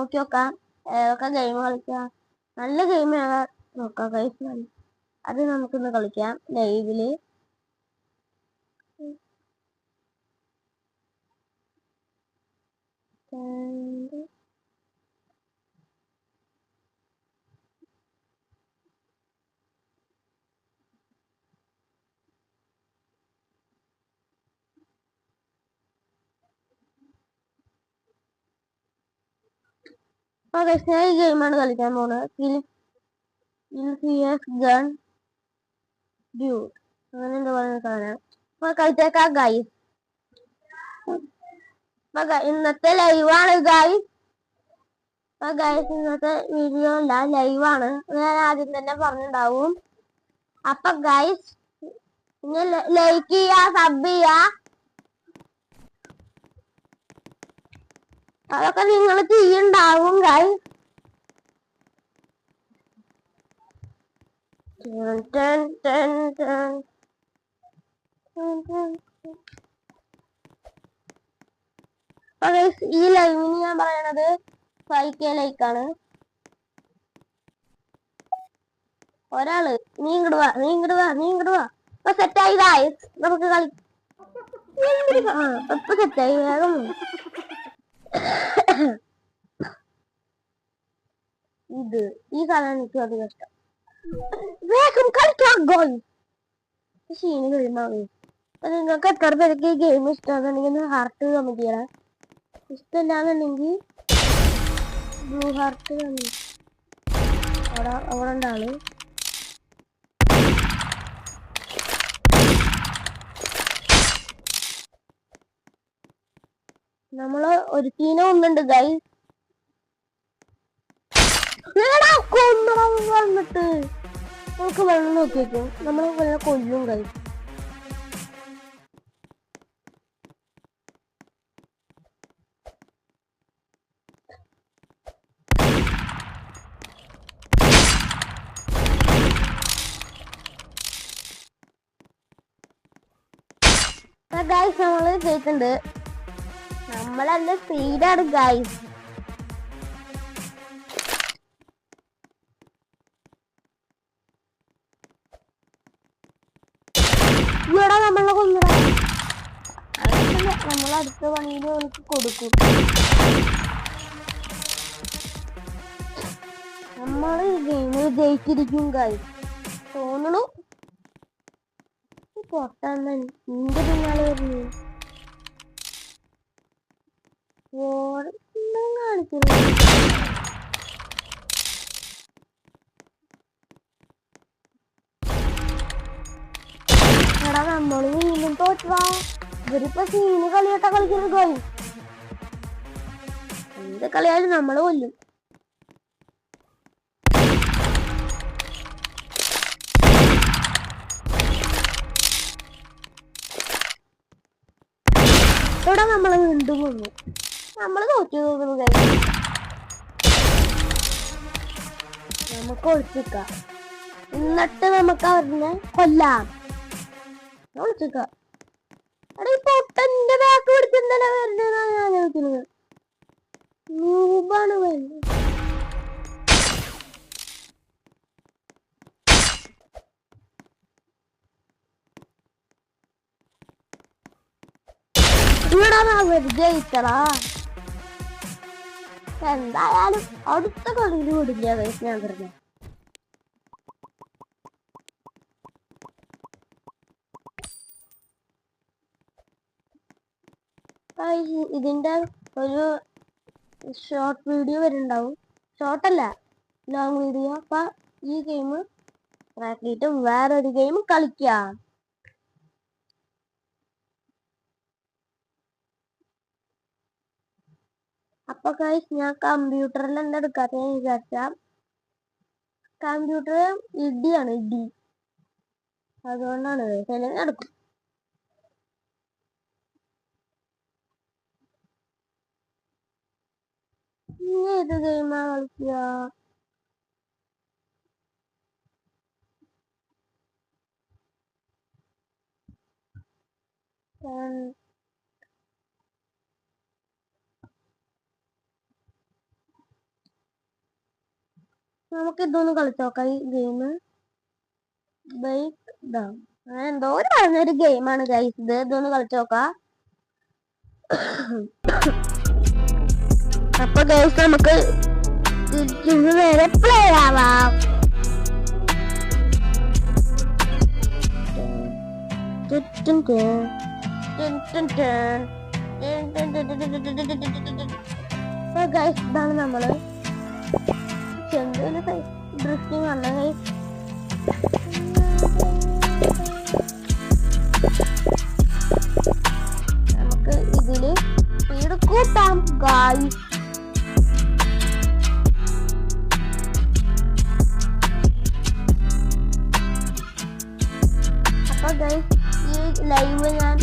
നോക്കി നോക്കാം ഏതൊക്കെ ഗെയിം കളിക്കാം. നല്ല ഗെയിം നോക്കാം ഗൈസ്. അത് നമുക്കിന്ന് കളിക്കാം ലൈവില്. ഞാൻ ഈ ഗെയിമാണ് കളിക്കാൻ പോകുന്നത്. ഗൺ ഡ്യൂഡ് അങ്ങനെ എന്താ പറയുന്ന സാധനം. അപ്പൊ കളിച്ചേക്കാം ഗൈസ്. ഇന്നത്തെ ലൈവാണ് ഗൈസ്. ഗൈസ് ഇന്നത്തെ വീഡിയോ അല്ല, ലൈവാണ്. ഞാൻ ആദ്യം തന്നെ പറഞ്ഞിട്ടുണ്ടാവും. അപ്പൊ ഗൈസ് ലൈക്ക് ചെയ്യാ, സബ് ചെയ്യാ, അതൊക്കെ നിങ്ങൾ ചെയ്യുണ്ടാവും ഗൈസ്. ഈ ലൈവിന് ഞാൻ പറയണത് 5K ലൈക്കാണ്. ഒരാള് നീ ഇങ്ങോട്ട് വാ, നീ ഇങ്ങോട്ട് വാ, നീ ഇങ്ങോട്ട് വാ. ഇപ്പൊ സെറ്റായി ഗൈസ്, നമുക്ക് കളി. ഇപ്പൊ സെറ്റായി. വേഗം ഈ സാധനം എനിക്ക് അത് കഷ്ടം. വേഗം കളിക്കാം ഗോൾ. ക്ഷീണി കഴിയുമ്പോൾ നിങ്ങൾക്ക് എത്ര പേർക്ക് ഈ ഗെയിം ഇഷ്ടമാണെന്നുണ്ടെങ്കിൽ ഹാർട്ട് കമന്റ് ചെയ്യണം. ഇഷ്ടമില്ലാന്നുണ്ടെങ്കിൽ ബ്ലൂ ഹാർട്ട് അവിടെ ഉണ്ടാള്. നമ്മള് ഒരു ടീനെ ഒന്നുണ്ട് ഗൈസ്. വന്നിട്ട് നമുക്ക് വെള്ളം നോക്കിയേക്കും. നമ്മള് വെള്ളം കൊല്ലും ഗൈസ്. ഗൈസ് നമ്മള് ജയിച്ചിട്ടുണ്ട്. നമ്മളല്ല സ്പീഡാണ് ഗൈസ്. ഇവിടെ നമ്മളെ കൊന്നട. നമ്മളടുത്ത പണിയിൽ അവർക്ക് കൊടുക്കും. നമ്മള് ഗെയിമിൽ ജയിച്ചിരിക്കും ഗൈസ് തോന്നണു. പൊട്ടാണ് നിന്റെ പിന്നാലെ വരുന്നു. കാണിക്കുന്നു. എടാ നമ്മള് വീണ്ടും തോറ്റാ. ഇവരിപ്പോ സീന് കളിയാട്ടാ കളിക്കുന്നത് ഗൈസ്. എന്ത് കളിയായാലും നമ്മള് കൊല്ലും. ഇവിടെ നമ്മള് വീണ്ടും കൊന്നു. നമ്മള് തോറ്റു തോന്നുന്നു ഗൈസ്. നമുക്ക് ഒളിച്ചിക്കാം. എന്നിട്ട് നമുക്ക് അവരിനെ കൊല്ലാം. ഒളിച്ചിക്കാം. അവിടെ ഈ പൊട്ടന്റെ ബാക്ക് പിടിച്ചെന്തല്ല വരുന്നതെന്നാണ് ഞാൻ ആലോചിക്കുന്നത്. രൂപാണ് വരുന്നത്. ഇവിടെ ജയിച്ചടാ. എന്തായാലും അടുത്ത കളിയിൽ വിടില്ല ഗൈസ്. ഞാൻ പറഞ്ഞു ഇതിന്റെ ഒരു ഷോർട്ട് വീഡിയോ വരുന്നുണ്ടാവും. ഷോർട്ടല്ല, ലോങ് വീഡിയോ. അപ്പൊ ഈ ഗെയിം ആക്കിയിട്ട് വേറൊരു ഗെയിം കളിക്കാം. അപ്പൊ ഗൈസ് ഞാൻ കമ്പ്യൂട്ടറിൽ എന്താ എടുക്കാത്ത വിചാരിച്ച കമ്പ്യൂട്ടർ ഇടിയാണ്, ഇടി. അതുകൊണ്ടാണ് അല്ലെങ്കിൽ എടുക്കും. ഏത് ഗെയിമാ കളിക്കുക? നമുക്ക് ഇതൊന്ന് കളിച്ചു നോക്കാം. ഈ ഗെയിം ബൈക്ക് ഡൗൺ അങ്ങനെ എന്തോ ഒരു പറഞ്ഞൊരു ഗെയിമാണ് ഗൈസ് ഇത്. ഇതൊന്ന് കളിച്ചു നോക്കാം. അപ്പൊ ഗൈസ് നമുക്ക് തിരിച്ചു നേരെ പ്ലേ ആവാം. ഗൈസ് ഇതാണ് നമ്മള് ചെറിയൊരു ഡ്രിഫ്റ്റിംഗ് ആണ് ഗൈസ്. നമുക്ക് ഇതില് സ്പീഡ് കൂട്ടാം ഗൈസ്. അപ്പൊ ഗൈസ് ഈ ലൈവ് ഞാൻ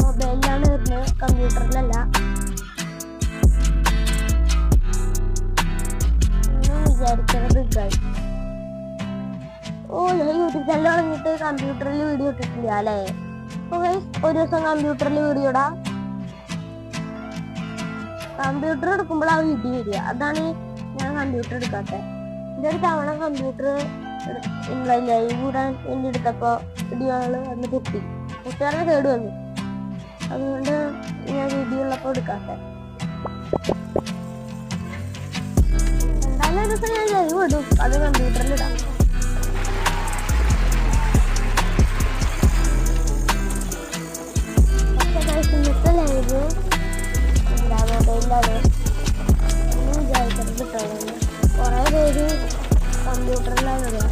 മൊബൈലിലാണ് വരുന്നത്, കമ്പ്യൂട്ടറിലല്ല. വിചാരിക്കുന്നത് ഗൈസ് ഞാൻ യൂട്യൂബ് ചാനൽ തുടങ്ങിയിട്ട് കമ്പ്യൂട്ടറിൽ വീഡിയോ ഇട്ടിട്ടില്ല അല്ലേ. അപ്പൊ ഗൈസ് ഒരു ദിവസം കമ്പ്യൂട്ടറിൽ വീഡിയോ ഇടാം. കമ്പ്യൂട്ടർ എടുക്കുമ്പോഴാണ് വീഡിയോ വരിക, അതാണ് ഞാൻ കമ്പ്യൂട്ടർ എടുക്കാത്തത്. എൻ്റെ ഒരു തവണ കമ്പ്യൂട്ടർ ലൈവ് കൂടാൻ വേണ്ടി എടുത്തപ്പോ വീഡിയോകൾ വന്ന് കുട്ടികളെ കേട് വന്നു. അതുകൊണ്ട് ഞാൻ വീഡിയോ ഉള്ളപ്പോ എടുക്കാത്തത്. എന്തായാലും ഒരു ദിവസം ഞാൻ ലൈവ് ഇടും, അത് കമ്പ്യൂട്ടറിൽ ഇടാം. ഇന്നത്തെ ലൈവ് എന്താ മൊബൈലിലാണ് എന്ന് വിചാരിച്ചത് കിട്ടുന്നത്. കുറെ പേര് കമ്പ്യൂട്ടറിലാണ് ഇടുക.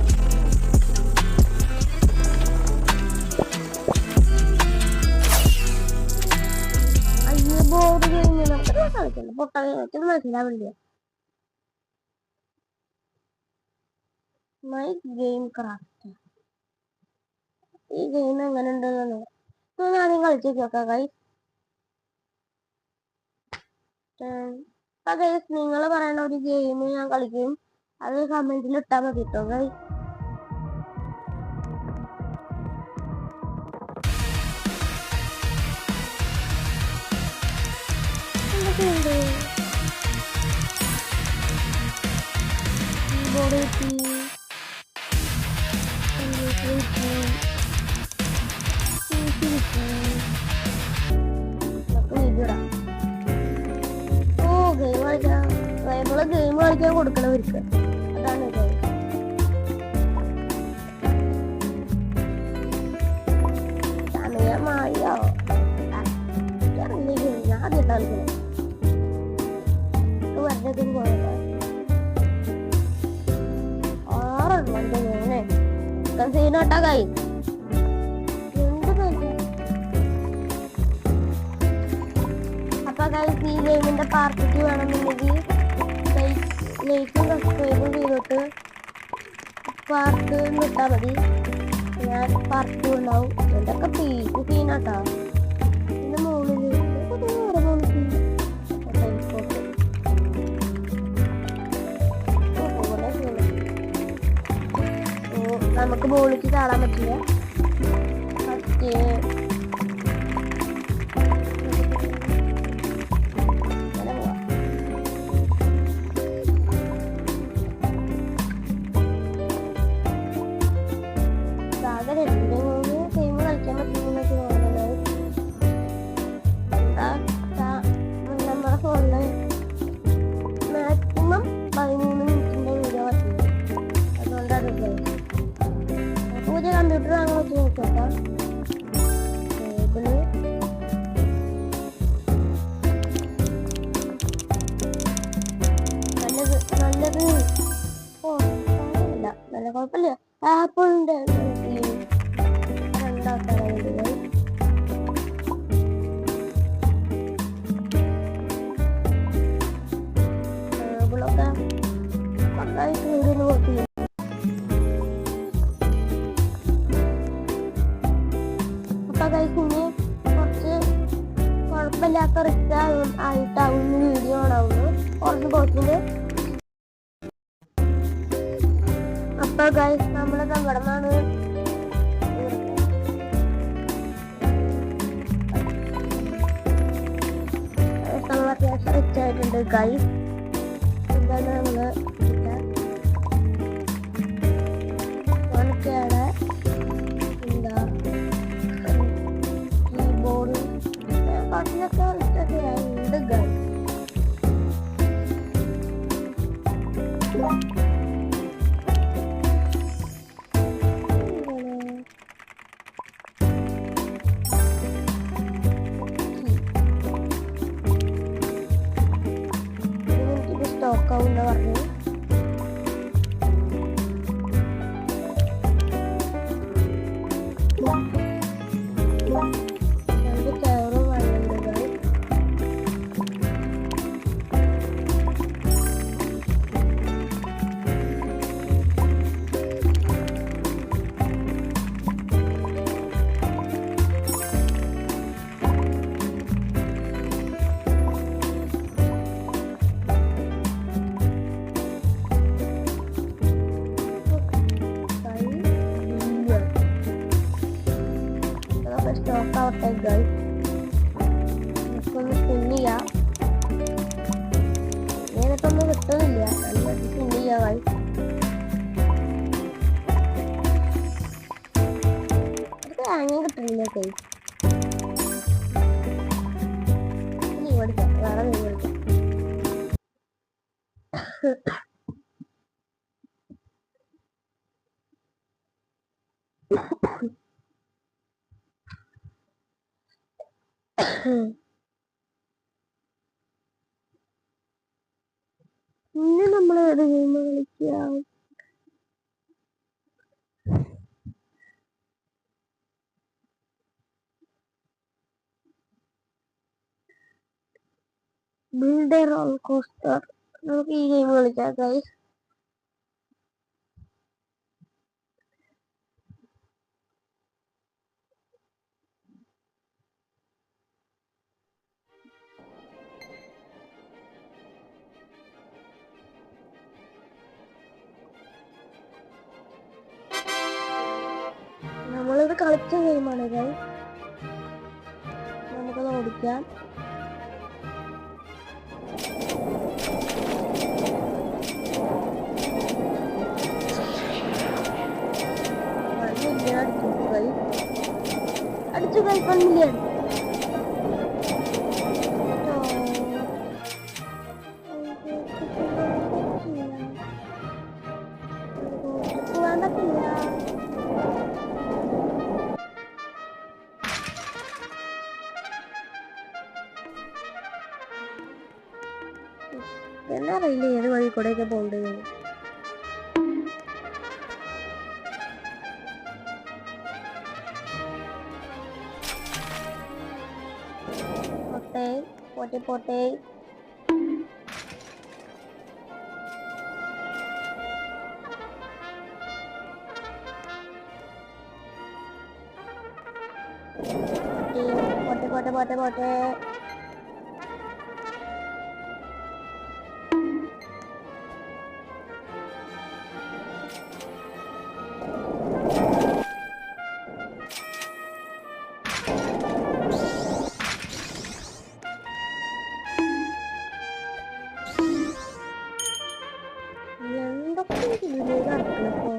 അയ്യോ ബോർഡ് കഴിഞ്ഞ് നമുക്ക് കളിക്കണ്ട പൊട്ട കഴിഞ്ഞിട്ട് മനസ്സിലാവില്ല. മൈ ഗെയിം ക്രാഫ്റ്റ് ഈ ഗെയിം എങ്ങനെ ഉണ്ടെന്ന് ആദ്യം കളിച്ചു നോക്കാം ഗൈസ്. ഗൈസ് നിങ്ങൾ പറയുന്ന ഒരു ഗെയിം ഞാൻ കളിക്കും, അത് കമന്റിൽ ഇട്ടാൽ മതി കേട്ടോ ഗൈസ്. എന്തൊക്കെയുണ്ട് ഗെയിം കളിക്കാൻ കൊടുക്കണവർക്ക് അതാണ് സമയമായോ ഞാൻ ആദ്യം കളിക്കണം വരതും പോയത് 6 സീനോട്ടാ കൈ അപ്പൊ ഗൈസ് ഈ ഗെയിമിന്റെ പാർട്ട് 2 വേണമെന്നുണ്ടെങ്കിൽ ലൈക്കും സബ്സ്ക്രൈബും ചെയ്തിട്ട് പാർട്ട് ഇട്ടാൽ മതി. ഞാൻ പാർട്ട് 2 ഉണ്ടാവും. എന്തൊക്കെ പീക്ക് സീനാട്ടാ. ഇതിന്റെ മുകളിൽ നമുക്ക് ബോളിക്ക് ചാടാൻ പറ്റില്ല. ഫസ്റ്റ് മാക്സിമം 13 മിനിറ്റിന്റെ വീഡിയോ പറ്റും. അതുകൊണ്ടാണ് പുതിയ കമ്പ്യൂട്ടർ വാങ്ങാൻ വെച്ച് നോക്കാം. നല്ലത് നല്ല കുഴപ്പമില്ല. ആപ്പിളിന്റെ രണ്ടാമത്തെ വീഡിയോ വർക്ക് ചെയ്യും. അപ്പൊ ഗൈസ് ഇനി കുറച്ച് കുഴപ്പമില്ലാത്ത റിച്ച് ആയിട്ടാവുന്ന വീഡിയോ ആണാവുന്നു കുറച്ച് കോച്ചിന്റെ. അപ്പൊ ഗൈസ് നമ്മള് സങ്കടമാണ് നമ്മൾ അത്യാവശ്യം റിച്ച് ആയിട്ടുണ്ട് ഗൈസ്. എന്താണ് നമ്മള് സ്പോട്ടിലൊക്കെ കളിച്ചൊക്കെ ഉണ്ട് ഗൈസ്. സ്റ്റോക്ക് ആവുന്ന പറഞ്ഞു. സ്റ്റോക്ക് ആവട്ടെ ഗൈസ്. നമുക്കൊന്ന് സ്പിൻ ചെയ്യാം. നേരത്തൊന്നും കിട്ടുന്നില്ല. നല്ലത് സ്പിൻ ചെയ്യാം ഗൈസ്. അത് അങ്ങനെ കിട്ടുന്നില്ല ഗൈസ്. ഇനി മേടിക്കാം, വേറെ മീൻ മേടിക്കാം. ഇനി നമ്മൾ ഏത് ഗെയിം കളിക്കാം? Build roll coaster. നമുക്ക് ഈ ഗെയിം കളിക്കാം ഗൈസ്. നമ്മളിത് കളിച്ച ഗെയിമാണ് ഗൈസ്. നമുക്കത് ഓടിക്കാം. അടിച്ചു ഗൈസ് 1 മില്യൺ. പോകാൻ പറ്റില്ല. എന്നാ അറിയില്ല ഏത് വഴി കൂടെയൊക്കെ പോകേണ്ടത്. പോട്ടെ പോട്ടെ. പോട്ടെ പോട്ടെ പോട്ടെ. എന്തൊക്കെ നടക്കണപ്പോ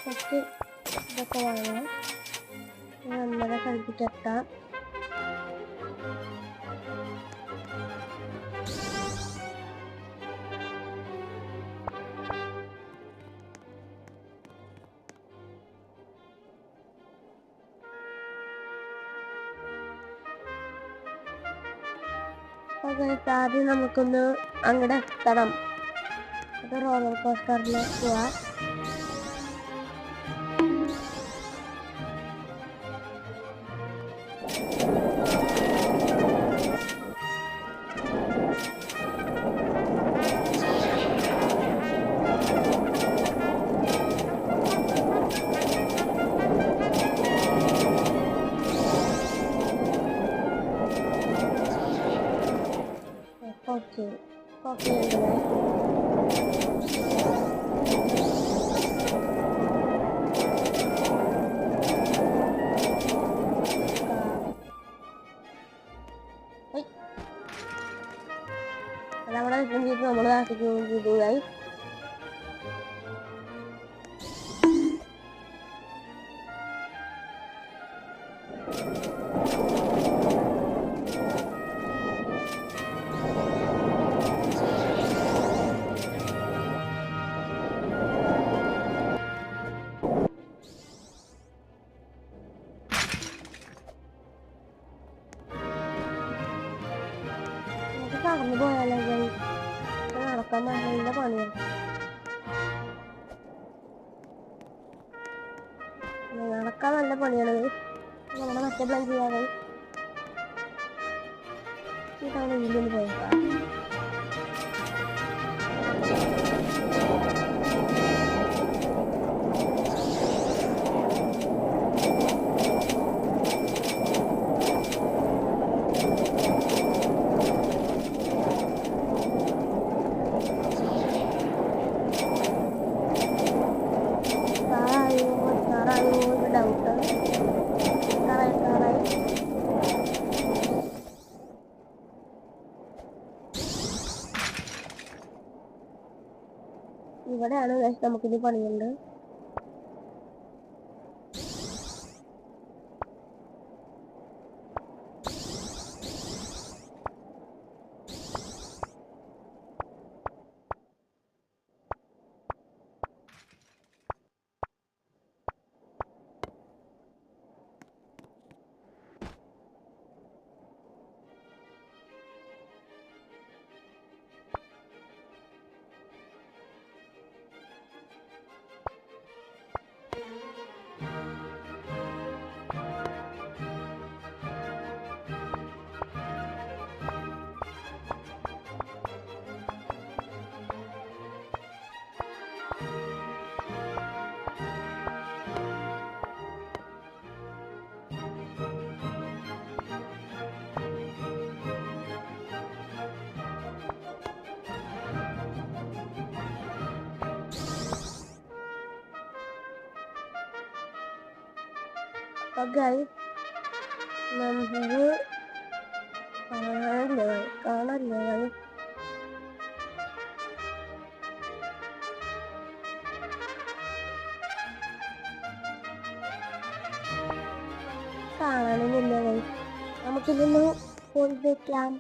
കുറച്ച് ഇതൊക്കെ വാങ്ങാം. നമ്മളെ കളിപ്പിച്ചെത്താം. ആദ്യം നമുക്കൊന്ന് അങ്ങോട്ട് എത്തണം. അത് റോളർ കോസ്റ്ററിൽ പോവാം. ഓക്കെ ഓക്കെ ഉണ്ട് അതവിടെ നിൽക്കും ചെയ്ത് നമ്മൾ കാട്ടിക്കുകയും ചെയ്തു ഗൈസ്. നമുക്ക് കടന്നു പോയാലോ ഗൈസ്? നടക്കാൻ നല്ല പണിയാണ്. നടക്കാൻ നല്ല പണിയാണ് നമ്മുടെ മറ്റേ പ്ലാൻ ചെയ്യാതെ ഈ തവണ ഇതിലൊന്ന് പോയേക്കാം. ഡൗട്ട് ഇവിടെയാണ് നമുക്കിത് പണിയുണ്ട്. ഗൈസ് നമുക്ക് കാണല്ലേ കാണാനൊന്നുമില്ല ഗൈസ്. നമുക്കിതൊന്ന് പോയി വെക്കാം.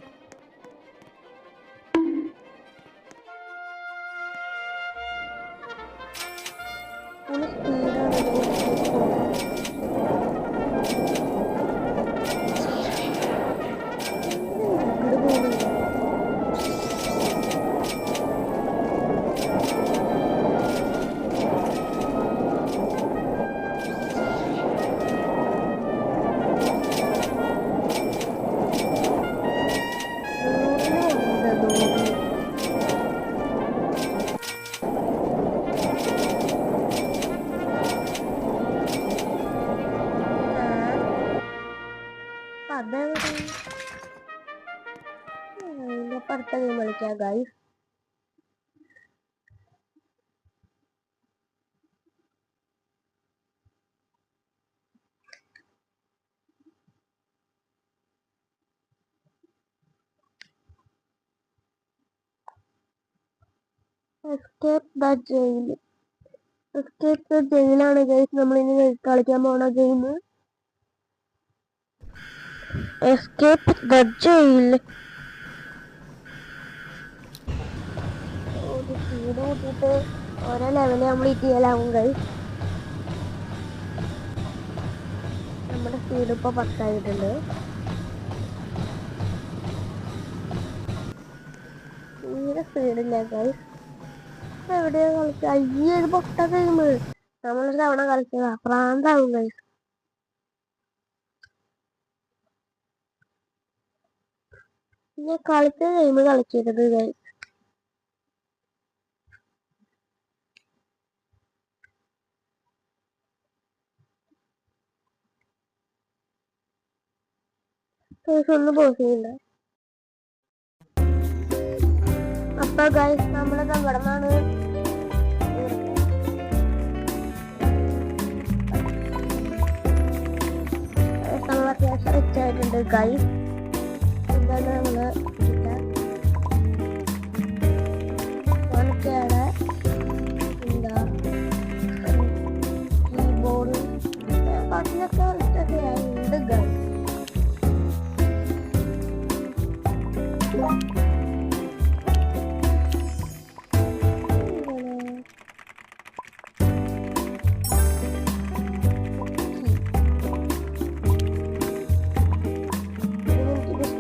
ഒന്ന് സ്പീഡാണ് അടുത്ത ഗെയിം കളിക്കാം guys. Escape the jail. Escape the ജയിലാണ് ഗൈസ് നമ്മളിനി കളിക്കാൻ പോണ game. Escape the jail. Speed കൂട്ടിയിട്ട് ഓരോ ലെവല് കംപ്ലീറ്റ് ചെയ്യലാവും ഗൈസ്. നമ്മുടെ സ്പീഡ് ഇപ്പോൾ 10 ആയിട്ടുണ്ട്. തീരെ സ്പീഡില്ല ഗൈസ്. എവിടെയാ കളിച്ച? അയ്യേ ഇത് പൊട്ട ഗെയിം. നമ്മളൊരു തവണ കളിച്ചതാ, പ്രാന്താവും ഗൈസ്. ഞാൻ കളിച്ച ഗെയിം കളിക്കരുത് ഗൈസ്. ഒന്ന് പോസ് ചെയ്യണ്ട. അപ്പൊ ഗൈസ് നമ്മളത് അവിടെ നിന്നാണ് നമ്മൾ അത്യാവശ്യം റിച്ച് ആയിട്ടുണ്ട് ഗൈസ്. ഇതാണ് നമ്മള് ഓനൊക്കെയാണ് എന്താ കീബോർഡ് കുറച്ചൊക്കെ ഉണ്ട് ഗൈസ്.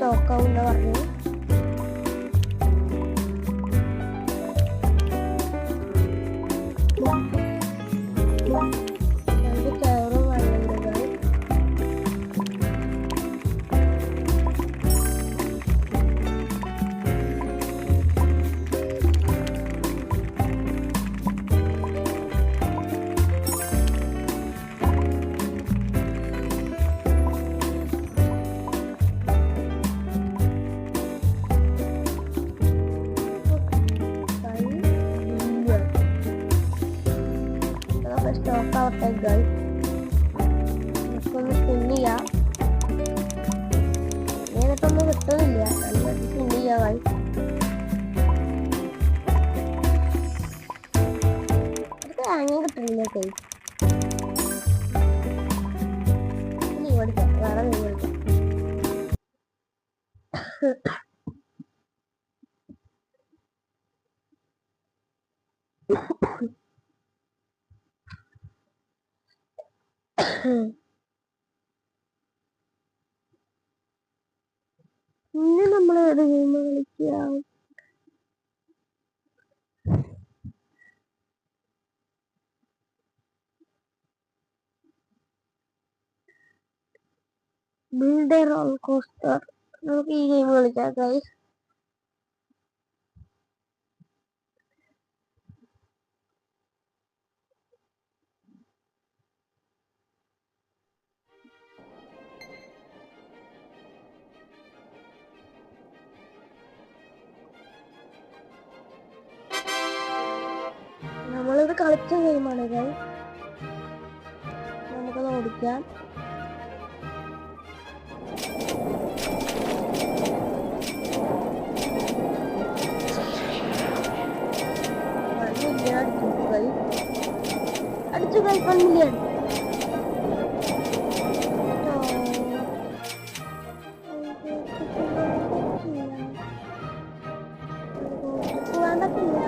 സ്റ്റോക്കാവുന്ന പറഞ്ഞു. രണ്ട് കയറും വേണമെങ്കിൽ സ്റ്റോക്ക് ആവട്ടെ ഗൈസ്. നമുക്കൊന്ന് സ്പിൻ ചെയ്യാം. നേരത്തൊന്നും കിട്ടുന്നില്ല, നല്ലത് സ്പിൻ ചെയ്യാം ഗൈസ്. അത് അങ്ങനെ കിട്ടുന്നില്ല ഗൈസ്. നീ ഓടിക്കാം, വേറെ നീ ഓടിക്കാം. ഇനി നമ്മൾ ഏത് ഗെയിം കളിക്കുക? Build roll coaster. നമുക്ക് ഈ ഗെയിം കളിക്കാം ഗൈസ്. നമ്മളിത് കളിച്ച ഗെയിമാണ് ഗൈസ്. നമുക്കത് ഓടിക്കാം. അടിച്ചു ഗൈസ് 1 മില്യൺ. പോകാൻ പറ്റില്ല.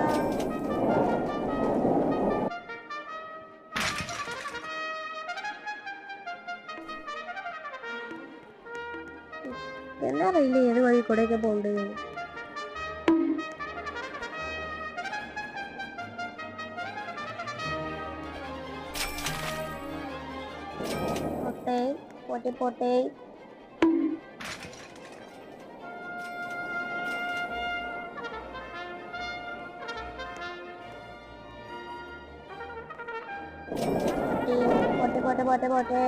എന്നാ അറിയില്ല ഏത് വഴി കൂടെയൊക്കെ പോകേണ്ടത്. പോട്ടെ പോട്ടെ. പോട്ടെ പോട്ടെ പോട്ടെ.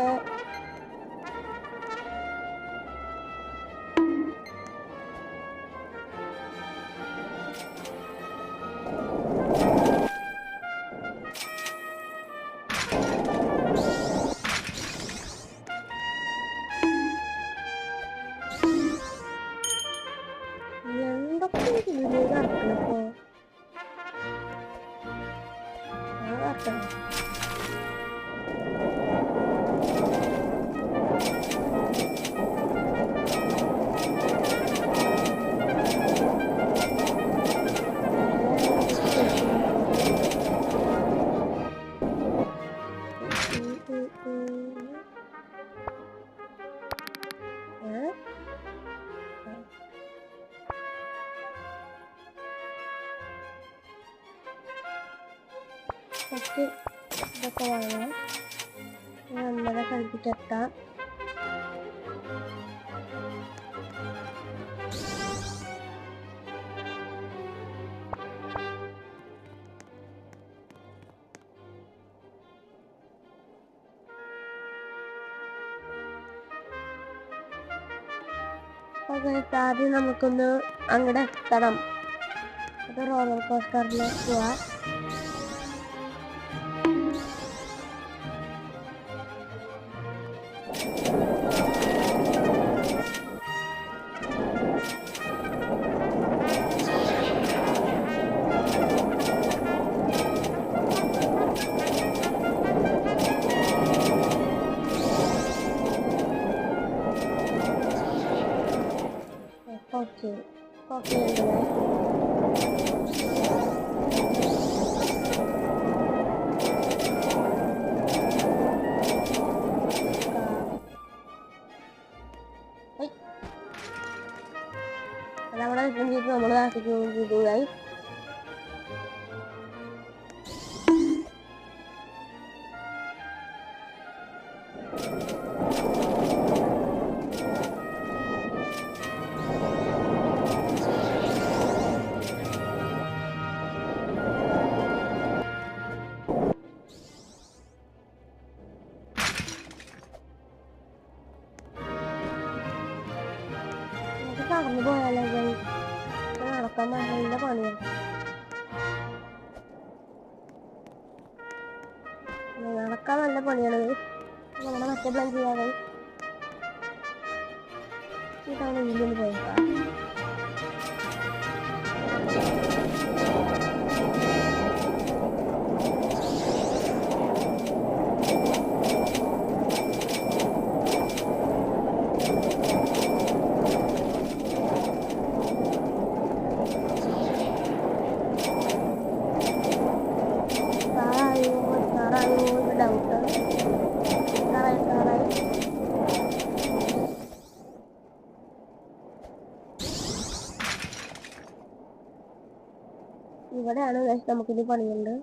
എന്തൊക്കെ ഇതിലേക്ക് നടക്കണപ്പോ ഫസ്റ്റ് ഇതൊക്കെ വാങ്ങാം. നമ്മളെ കളിപ്പിച്ചെത്താം. ആദ്യം നമുക്കൊന്ന് അങ്ങോട്ട് എത്തണം. റോളർ കോസ്റ്ററിൽ പോവാ. ഓക്കെ ഓക്കെ അതവിടെ ചെയ്ത് നമ്മൾ ചെയ്തു ഗൈസ്. കടന്നു പോയാലോ ഗൈസ്? നടക്കാൻ നല്ല പണിയാണ്. നടക്കാൻ നല്ല പണിയാണ്. നമ്മുടെ മറ്റേ പ്ലാൻ ചെയ്യാതെ ഇതാണ് ഇതിൽ പോയേക്കാം. ഇവിടെയാണ് ഗൈസ് നമുക്കിത് പണിയുണ്ട്.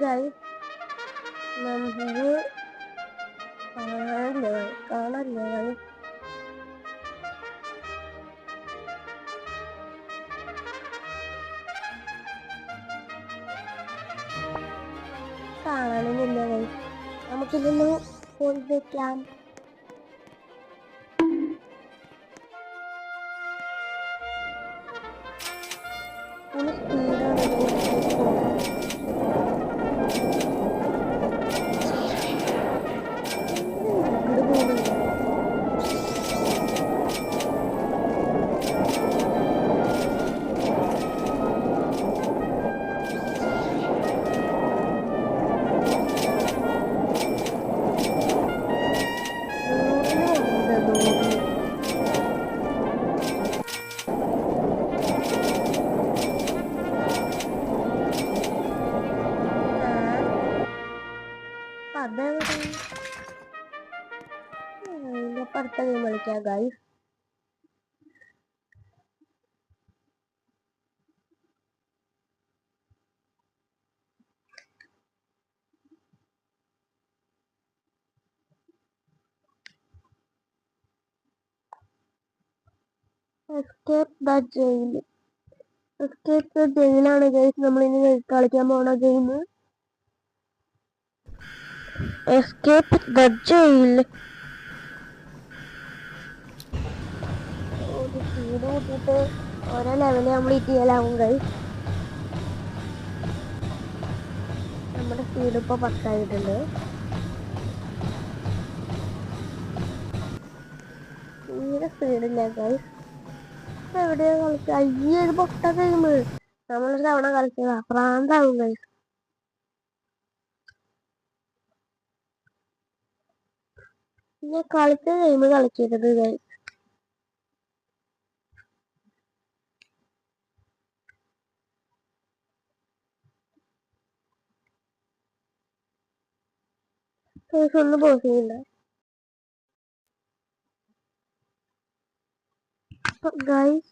ഗൈസ് നമുക്ക് കാണാനില്ല ഗൈസ്. കാണാനൊന്നുമില്ല ഗൈസ്. നമുക്കിതൊന്ന് പോയി വെക്കാം. സ്പീഡാണ് അടുത്ത ഗെയിം കളിക്കാം guys. Escape the jail. Escape the ജയിലാണ് ഗൈസ് നമ്മളിനി കളിക്കാൻ പോണ game. Escape the jail. Speed കൂട്ടിയിട്ട് ഓരോ ലെവല് കംപ്ലീറ്റ് ചെയ്യലാവും ഗൈസ്. നമ്മുടെ സ്പീഡ് ഇപ്പോൾ 10 ആയിട്ടുണ്ട്. തീരെ സ്പീഡില്ല ഗൈസ്. എവിടെയാ കളിച്ച? അയ്യേ, ഇത് പൊട്ട ഗെയിം. നമ്മളൊരു തവണ കളിച്ചതാ, പ്രാന്താവും ഗൈസ്. ഞാൻ കളിച്ച ഗെയിം കളിക്കരുത് ഗൈസ്. ഒന്ന് പോസ് ചെയ്യണ്ട ഗൈസ്.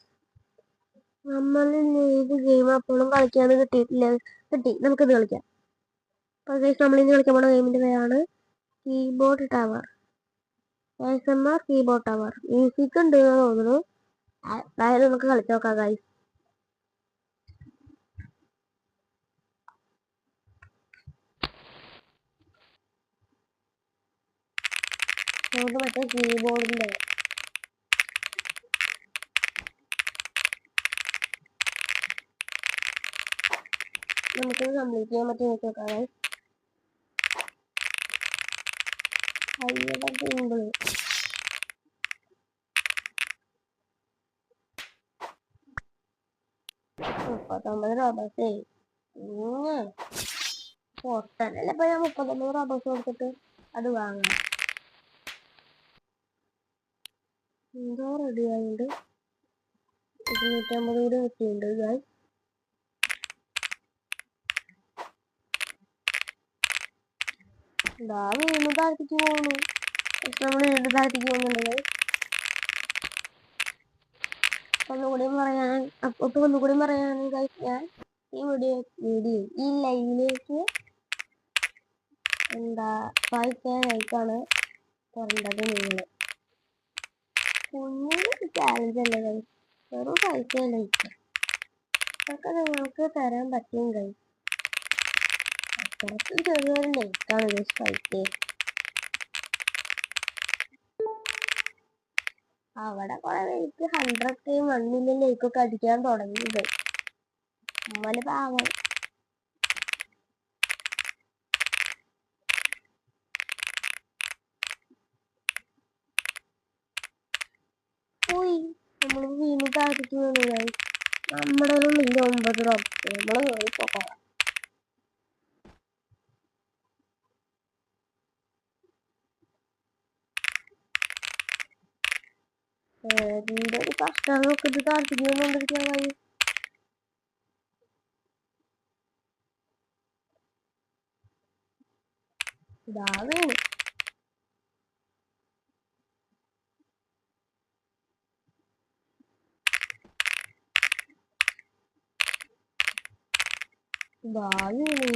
നമ്മൾ ഏത് ഗെയിം അപ്പോഴും കളിക്കാന്ന് കിട്ടിയിട്ടില്ല. കിട്ടി, നമുക്കിത് കളിക്കാം. അപ്പൊ ഗൈസ്, നമ്മളിന്ന് കളിക്കാൻ പോണ ഗെയിമിന്റെ പേരാണ് keyboard tower. ASMR keyboard tower. Music ഉണ്ട് എന്ന് തോന്നുന്നു. അതായത് നമുക്ക് കളിച്ചു നോക്കാം ഗൈസ്. നമുക്ക് മറ്റേ കീബോർഡിന്റെ നമുക്കിത് കംപ്ലീറ്റ് ചെയ്യാൻ പറ്റി നോക്കാം ഗൈസ്. സിമ്പിൾ. 39 റോബോട്ട്സേ. പൊട്ടനല്ലേ ഇപ്പൊ ഞാൻ 39 റോബോട്ട്സ് കൊടുത്തിട്ട് അത് വാങ്ങാം. എന്തോ റെഡി ആയിട്ടുണ്ട്. 250 കൂടി കിട്ടിയിട്ടുണ്ട് ഗൈസ്. ഇതാ വീണ്ടും താഴ്ത്തിക്ക് പോകുന്നു. നമ്മൾ വീണ്ടും താഴ്ത്തിക്ക് പോകുന്നുണ്ട് ഗൈസ്. ഒന്നുകൂടി പറയാൻ ഗൈസ്, ഞാൻ ഈ ലൈവിലേക്ക് 5K ലൈക്കാണ് തരേണ്ടത്. നിങ്ങള് കുഞ്ഞൊരു ചാലഞ്ച് അല്ലേ ഗൈസ്, വെറും 5K ലൈക്ക് അതൊക്കെ നിങ്ങൾക്ക് തരാൻ പറ്റും ഗൈസ്. അത്രയ്ക്ക് ചെറിയൊരു ലൈക്കാണ് ഗൈസ് 5K. അവിടെ കുറെ ലൈക്ക് 100K 1 മില്യൺ ലൈക്കൊക്കെ അടിക്കാൻ തുടങ്ങി ഗൈസ്. നമ്മള് പാവം. പോയി നമ്മൾ വീണ്ടും താഴ്ത്തിക്ക് വീണു ഗൈസ്. നമ്മുടെ 9 റോബോട്ട്സ് നമ്മള് പോകാം. എന്തൊരു കഷ്ടം നോക്കിട്ട് താഴ്ത്തിക്ക് വീണോണ്ടിരിക്കാൻ കഴിയും. ഇതാ വീണു.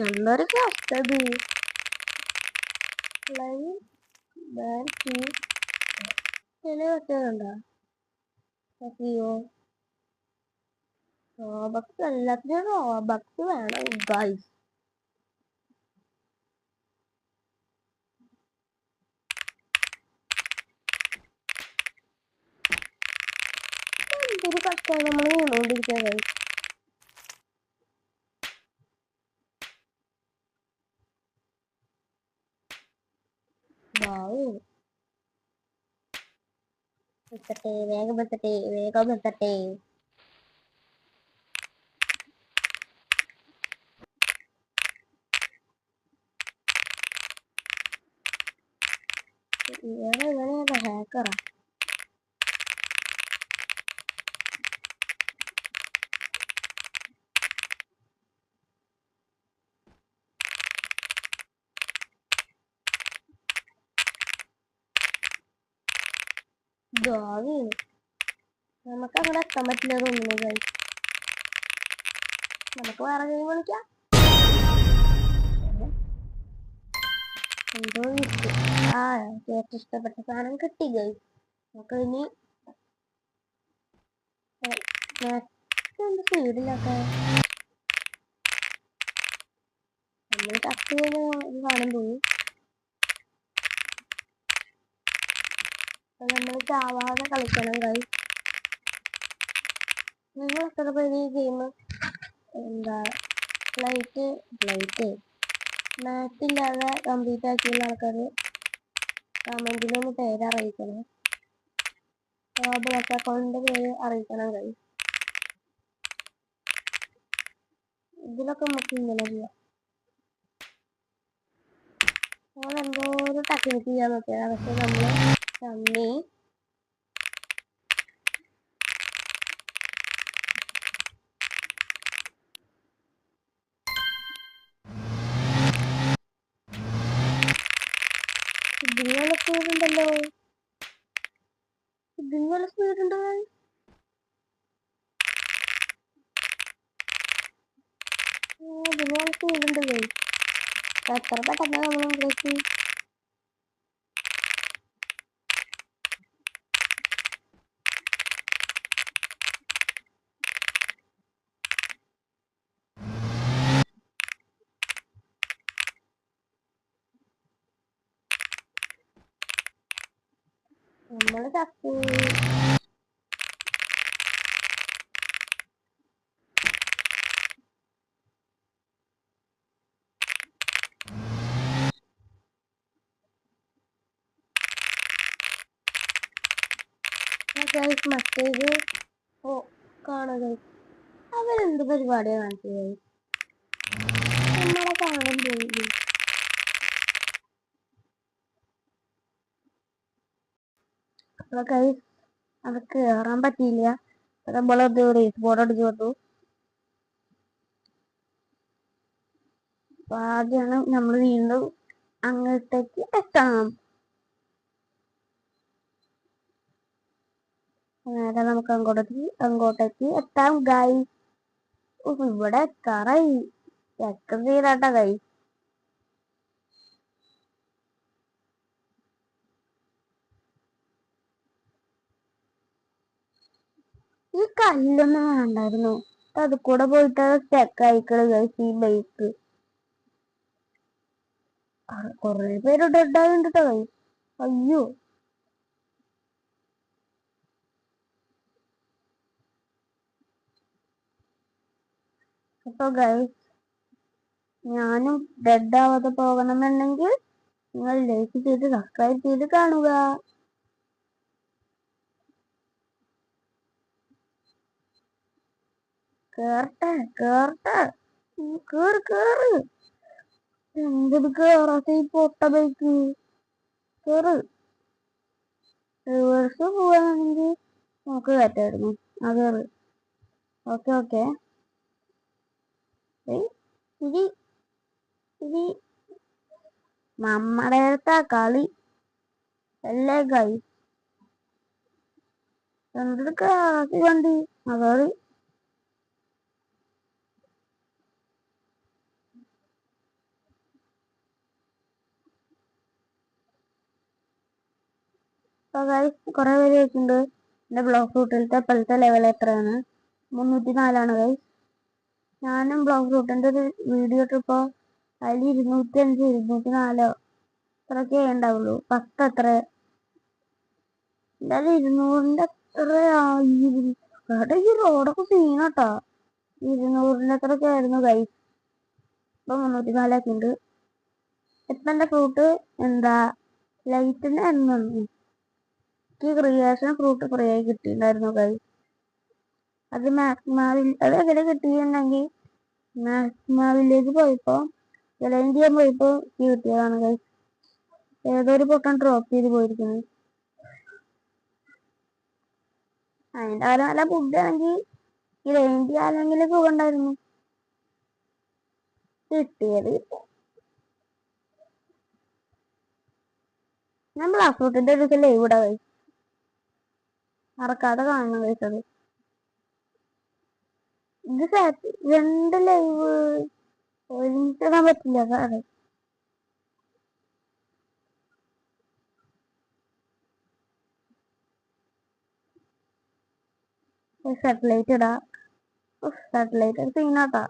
നല്ലൊരു കഷ്ടത്. റോബക്സ് എല്ലാത്തിനും റോബക്സ് വേണം ഗൈസ്. എന്തൊരു കഷ്ടമാണ് നമ്മൾ വീണോണ്ടിരിക്കുക ഗൈസ്. എത്തട്ടെ, വേഗം എത്തട്ടെ, വേഗം എത്തട്ടെ. ഇവനെ ഹാക്കറാ. നമുക്ക് അങ്ങനെ എത്താൻ പറ്റില്ല തോന്നുന്നു ഗൈസ്. നമുക്ക് വേറെ ഗെയിം കളിക്കാം. എന്തോ ഏറ്റവും ഇഷ്ടപ്പെട്ട സാധനം കിട്ടി ഗൈസ്. നമുക്ക് ഇനി സ്പീഡിലൊക്കെ നമ്മൾ ടച്ച് ചെയ്യുന്ന സാധനം പോയി. നമ്മൾ ചാവാതെ കളിക്കണം ഗൈസ്. നിങ്ങൾ എത്ര പേര് ഈ ഗെയിം മാറ്റില്ലാതെ കംപ്ലീറ്റ് ആക്കിയുള്ള ആൾക്കാർ കമന്റിലൊന്ന് പേരറിയിക്കണം. ബ്ലോക്ക് അക്കൗണ്ടിന്റെ പേര് അറിയിക്കണം കഴിയും. ഇതിലൊക്കെ നമുക്ക് ഇങ്ങനെ ചെയ്യാം. നമ്മൾ എന്തോ ഒരു ടെക്നിക്ക് ചെയ്യാൻ നോക്കിയത്, പക്ഷെ നമ്മൾ തമ്മി ഇതിനുള്ള സ്പീഡുണ്ടല്ലോ, ഇതിനുള്ള സ്പീഡുണ്ട്. ഇതിനുള്ള സ്പീഡുണ്ട്. എത്ര പെട്ടെന്ന് നമ്മൾ ഉണ്ടാക്കി. നമ്മള് ചത്തു. മറ്റേത് കാണുക അവരെന്ത് പരിപാടിയാണ് കാണിച്ചത്. നമ്മളെ കാണാൻ പോയി. അപ്പൊ ഗൈസ് അത് കേറാൻ പറ്റിയില്ല. നമ്മളത് റേസ് ബോർഡ് അടിച്ചു കൊടുത്തു. അപ്പൊ ആദ്യമാണ് നമ്മൾ വീണ്ടും അങ്ങോട്ടേക്ക് എത്താം. നേരെ നമുക്ക് അങ്ങോട്ടേക്ക് എത്താം ഗൈസ്. ഇവിടെ എത്താറായി. ചെക്ക് ചെയ്താട്ടാ ഗൈസ്. ഈ കല്ലൊന്നും വേണ്ടായിരുന്നു. അത് കൂടെ പോയിട്ട് സ്റ്റക്ക് ആയിക്കള് ഗൈസ്. ഈ ബൈക്ക് കൊറേ പേര് ഡെഡായിണ്ട് ട്ടോ ഗൈസ്. അയ്യോ, അപ്പൊ ഗൈസ് ഞാനും ഡെഡ് ആവാതെ പോകണമെന്നുണ്ടെങ്കിൽ നിങ്ങൾ ലൈക്ക് ചെയ്ത് സബ്സ്ക്രൈബ് ചെയ്ത് കാണുക. കേറട്ടെ കേറട്ടെ, കേറ്. എന്തൊരു കേറാത്ത ഈ പൊട്ട ബൈക്ക്. കേറ്. റിവേഴ്സ് പോവാണെങ്കിൽ നമുക്ക് കയറ്റായിരുന്നു. ആ കേറ്. ഓക്കെ ഇനി നമ്മുടെ അടുത്ത കളി അല്ലേ ഗൈസ്. എന്തൊരു കേറാത്ത വണ്ടി. അതാണ് കൊറേ പേര് ചോദിച്ചിട്ടുണ്ട് എന്റെ ബ്ലോക്ക് റൂട്ടിലത്തെ ഇപ്പോഴത്തെ ലെവൽ എത്രയാണ്. 304 ഗൈസ്. ഞാനും ബ്ലോക്ക് റൂട്ടിന്റെ ഒരു വീഡിയോ ഇട്ടപ്പോ അതിൽ 205 204 അത്രയൊക്കെ ഉണ്ടാവുള്ളൂ. 10 എത്ര എന്തായാലും 200ന്റെ എത്ര. ഈ റോഡൊക്കെ സീനാട്ടാ. 200ന്റെ അത്രയൊക്കെ ആയിരുന്നു ഗൈസ്. ഇപ്പൊ 304 ഒക്കെ ഉണ്ട്. ഇപ്പൊ എന്റെ ഫ്രൂട്ട് എന്താ ലൈറ്റിന് എന്നു ക്രിയേഷൻ ഫ്രൂട്ട് ഫ്രീ ആയി കിട്ടിയിട്ടുണ്ടായിരുന്നു ഗൈസ്. അത് അത് എങ്ങനെ കിട്ടിയിട്ടുണ്ടെങ്കിൽ മാക്സിമ വില്ലേജ് പോയപ്പോ ജലൈൻ ചെയ്യാൻ പോയപ്പോ കിട്ടിയതാണ് ഗൈസ്. ഏതൊരു പൊട്ടൻ ഡ്രോപ്പ് ചെയ്ത് പോയിരിക്കുന്നത്. അതിന്റെ കാലം നല്ല ഫുഡ് ആണെങ്കിൽ ജലൈൻ ചെയ്യാനെങ്കിൽ സുഖമുണ്ടായിരുന്നു. കിട്ടിയത് ഞാൻ ബ്ലാക്ക് ഫ്രൂട്ടിന്റെ ഒരു ലൈവ് ഇടാ ഗൈസ്. മറക്കാതെ കാണണം ഗൈസ്. അത് ഇത് 2 ലൈവ് ഒരുമിച്ചിടാൻ പറ്റില്ല. അതാണ് സാറ്റലൈറ്റ് ഇടാ. സാറ്റലൈറ്റ് സീനാട്ടാ.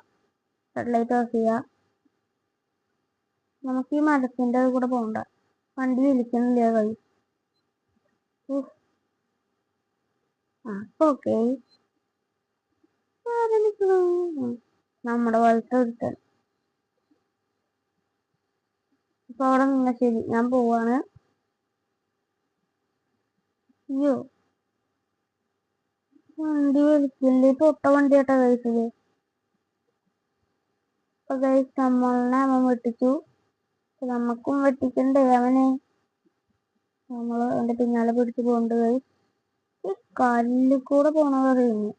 സാറ്റലൈറ്റ് ഓഫ് ചെയ്യാ. നമുക്ക് ഈ മരത്തിന്റെ കൂടെ പോകണ്ട. വണ്ടി വിളിക്കുന്നില്ല കൈ. ഓക്കെ നമ്മുടെ പോലത്തെ ഒരുത്തൻ. ഇപ്പൊ അവിടെ നിന്ന ശരി, ഞാൻ പോവാണ്. അയ്യോ വണ്ടി വലിക്കില്ലേ, പൊട്ട വണ്ടിയാട്ടാ കഴിച്ചത്. അപ്പൊ ഗൈസ് നമ്മളെ അവൻ വെട്ടിച്ചു. നമുക്കും വെട്ടിക്കണ്ടേ അവനെ. നമ്മള് അവന്റെ പിന്നാലെ പിടിച്ചു പോകണ്ട് ഗൈസ്. ഈ കല്ലിൽ കൂടെ പോണത് അറിയുന്നു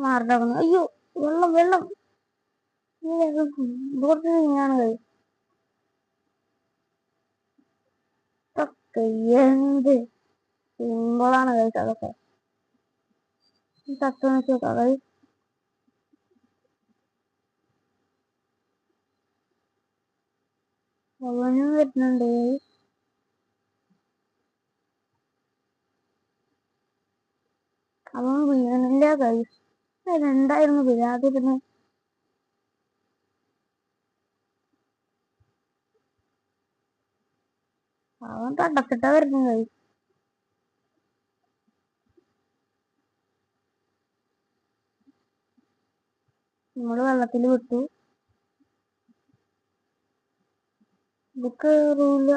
മാറിടക്കുന്നു. അയ്യോ വെള്ളം വെള്ളം കുറച്ച് സീനാണ് ഗൈസ്. എന്ത് സിമ്പിളാണ് ഗൈസ് അതൊക്കെ. തത്വം വെച്ച് നോക്കാം ഗൈസ്. അവനും വരുന്നുണ്ട്. അവൻ വീണില്ല ഗൈസ്. രണ്ടായിരുന്നു വീഴാതിരുന്നു. അവൻ തടത്തിട്ടാ വരുന്നു ഗൈസ്. നമ്മള് വെള്ളത്തിൽ വിട്ടു. ഇതൊക്കെ റൂല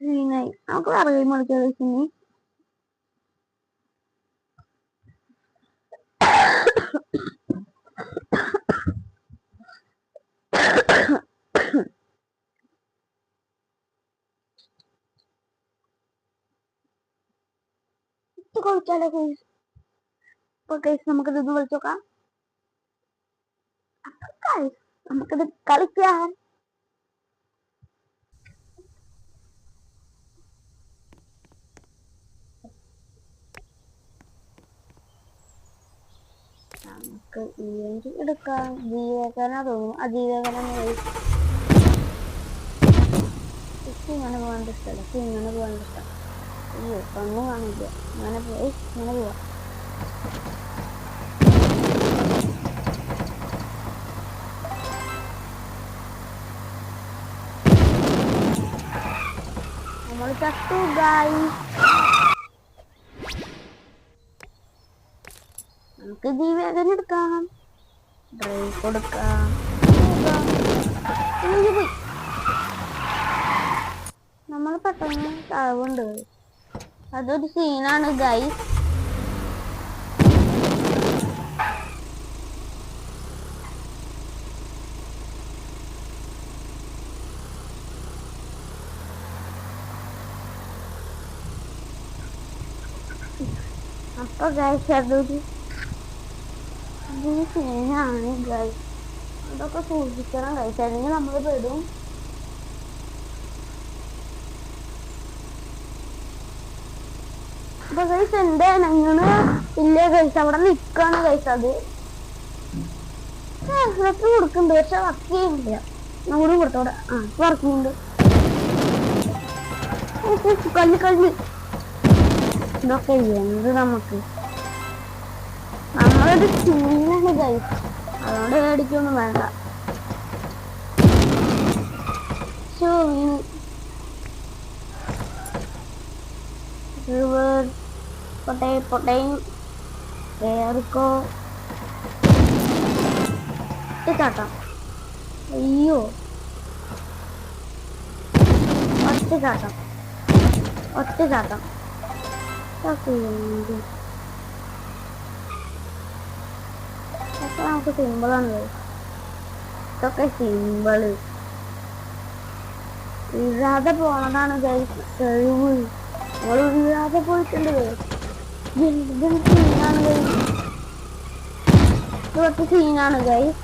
സീനായി. നമുക്ക് അറിയാൻ മണിക്കാ ഗൈസ്. ഇനി കളിച്ചാലോ ഗൈസ്. അപ്പൊ ഗൈസ് നമുക്കിത് കളിച്ചു നോക്കാം. നമുക്കിത് കളിക്കാം. നമുക്ക് ഈ എടുക്കാം. ജീവകന തോന്നും. അജീവകന ഇങ്ങനെ പോകാൻ ഇഷ്ടമല്ല. ഇങ്ങനെ പോകാൻ ഇഷ്ടം. അയ്യോ ഒന്നും കാണില്ല. ഇങ്ങനെ പോയി ഇങ്ങനെ പോവാ. നമ്മൾ ചത്തു ഗൈസ്. നമുക്ക് ജീവകന എടുക്കാം. ഡ്രൈവ് കൊടുക്കാം. പോയി നമ്മൾ പെട്ടെന്ന് കഴിവുണ്ട്. അതൊരു സീനാണ് ഗൈസ്. അപ്പൊ ഗൈസ് അതൊരു സീനാണ് ഗൈസ്. അതൊക്കെ സൂക്ഷിക്കണം ഗൈസ്, അല്ലെങ്കിൽ നമ്മൾ പെടും. അപ്പൊ ഗൈസ് എന്റെ ഞങ്ങള് ഇല്ലേ ഗൈസ് അവിടെ നിക്കാണ് ഗൈസ്. അത് കൊടുക്കുന്നുണ്ട് പക്ഷെ വർക്ക് ചെയ്യുന്നില്ല. നമ്മുടെ കൊടുത്തോടെ വർക്ക് ചെയ്യുന്നുണ്ട്. കല്ല് ഇതൊക്കെ എന്ത് നമുക്ക് നമ്മളൊരു സീനാണ് ഗൈസ്. അതുകൊണ്ട് മേടിക്കൊന്നും വേണ്ട. പൊട്ടയും കേറിക്കോ. ചാട്ടം. അയ്യോ ഒറ്റ ചാട്ടം. അപ്പൊ നമുക്ക് സിമ്പിളാണ്. ഇതൊക്കെ സിമ്പിള്. വീഴാതെ പോണതാണ് ഗൈസ് കഴിവ്. നമ്മൾ വീഴാതെ പോയിട്ടുണ്ട് ഗൈസ്. സീനാണ് ഗൈസ്. ഇതൊക്കെ സീനാണ് ഗൈസ്.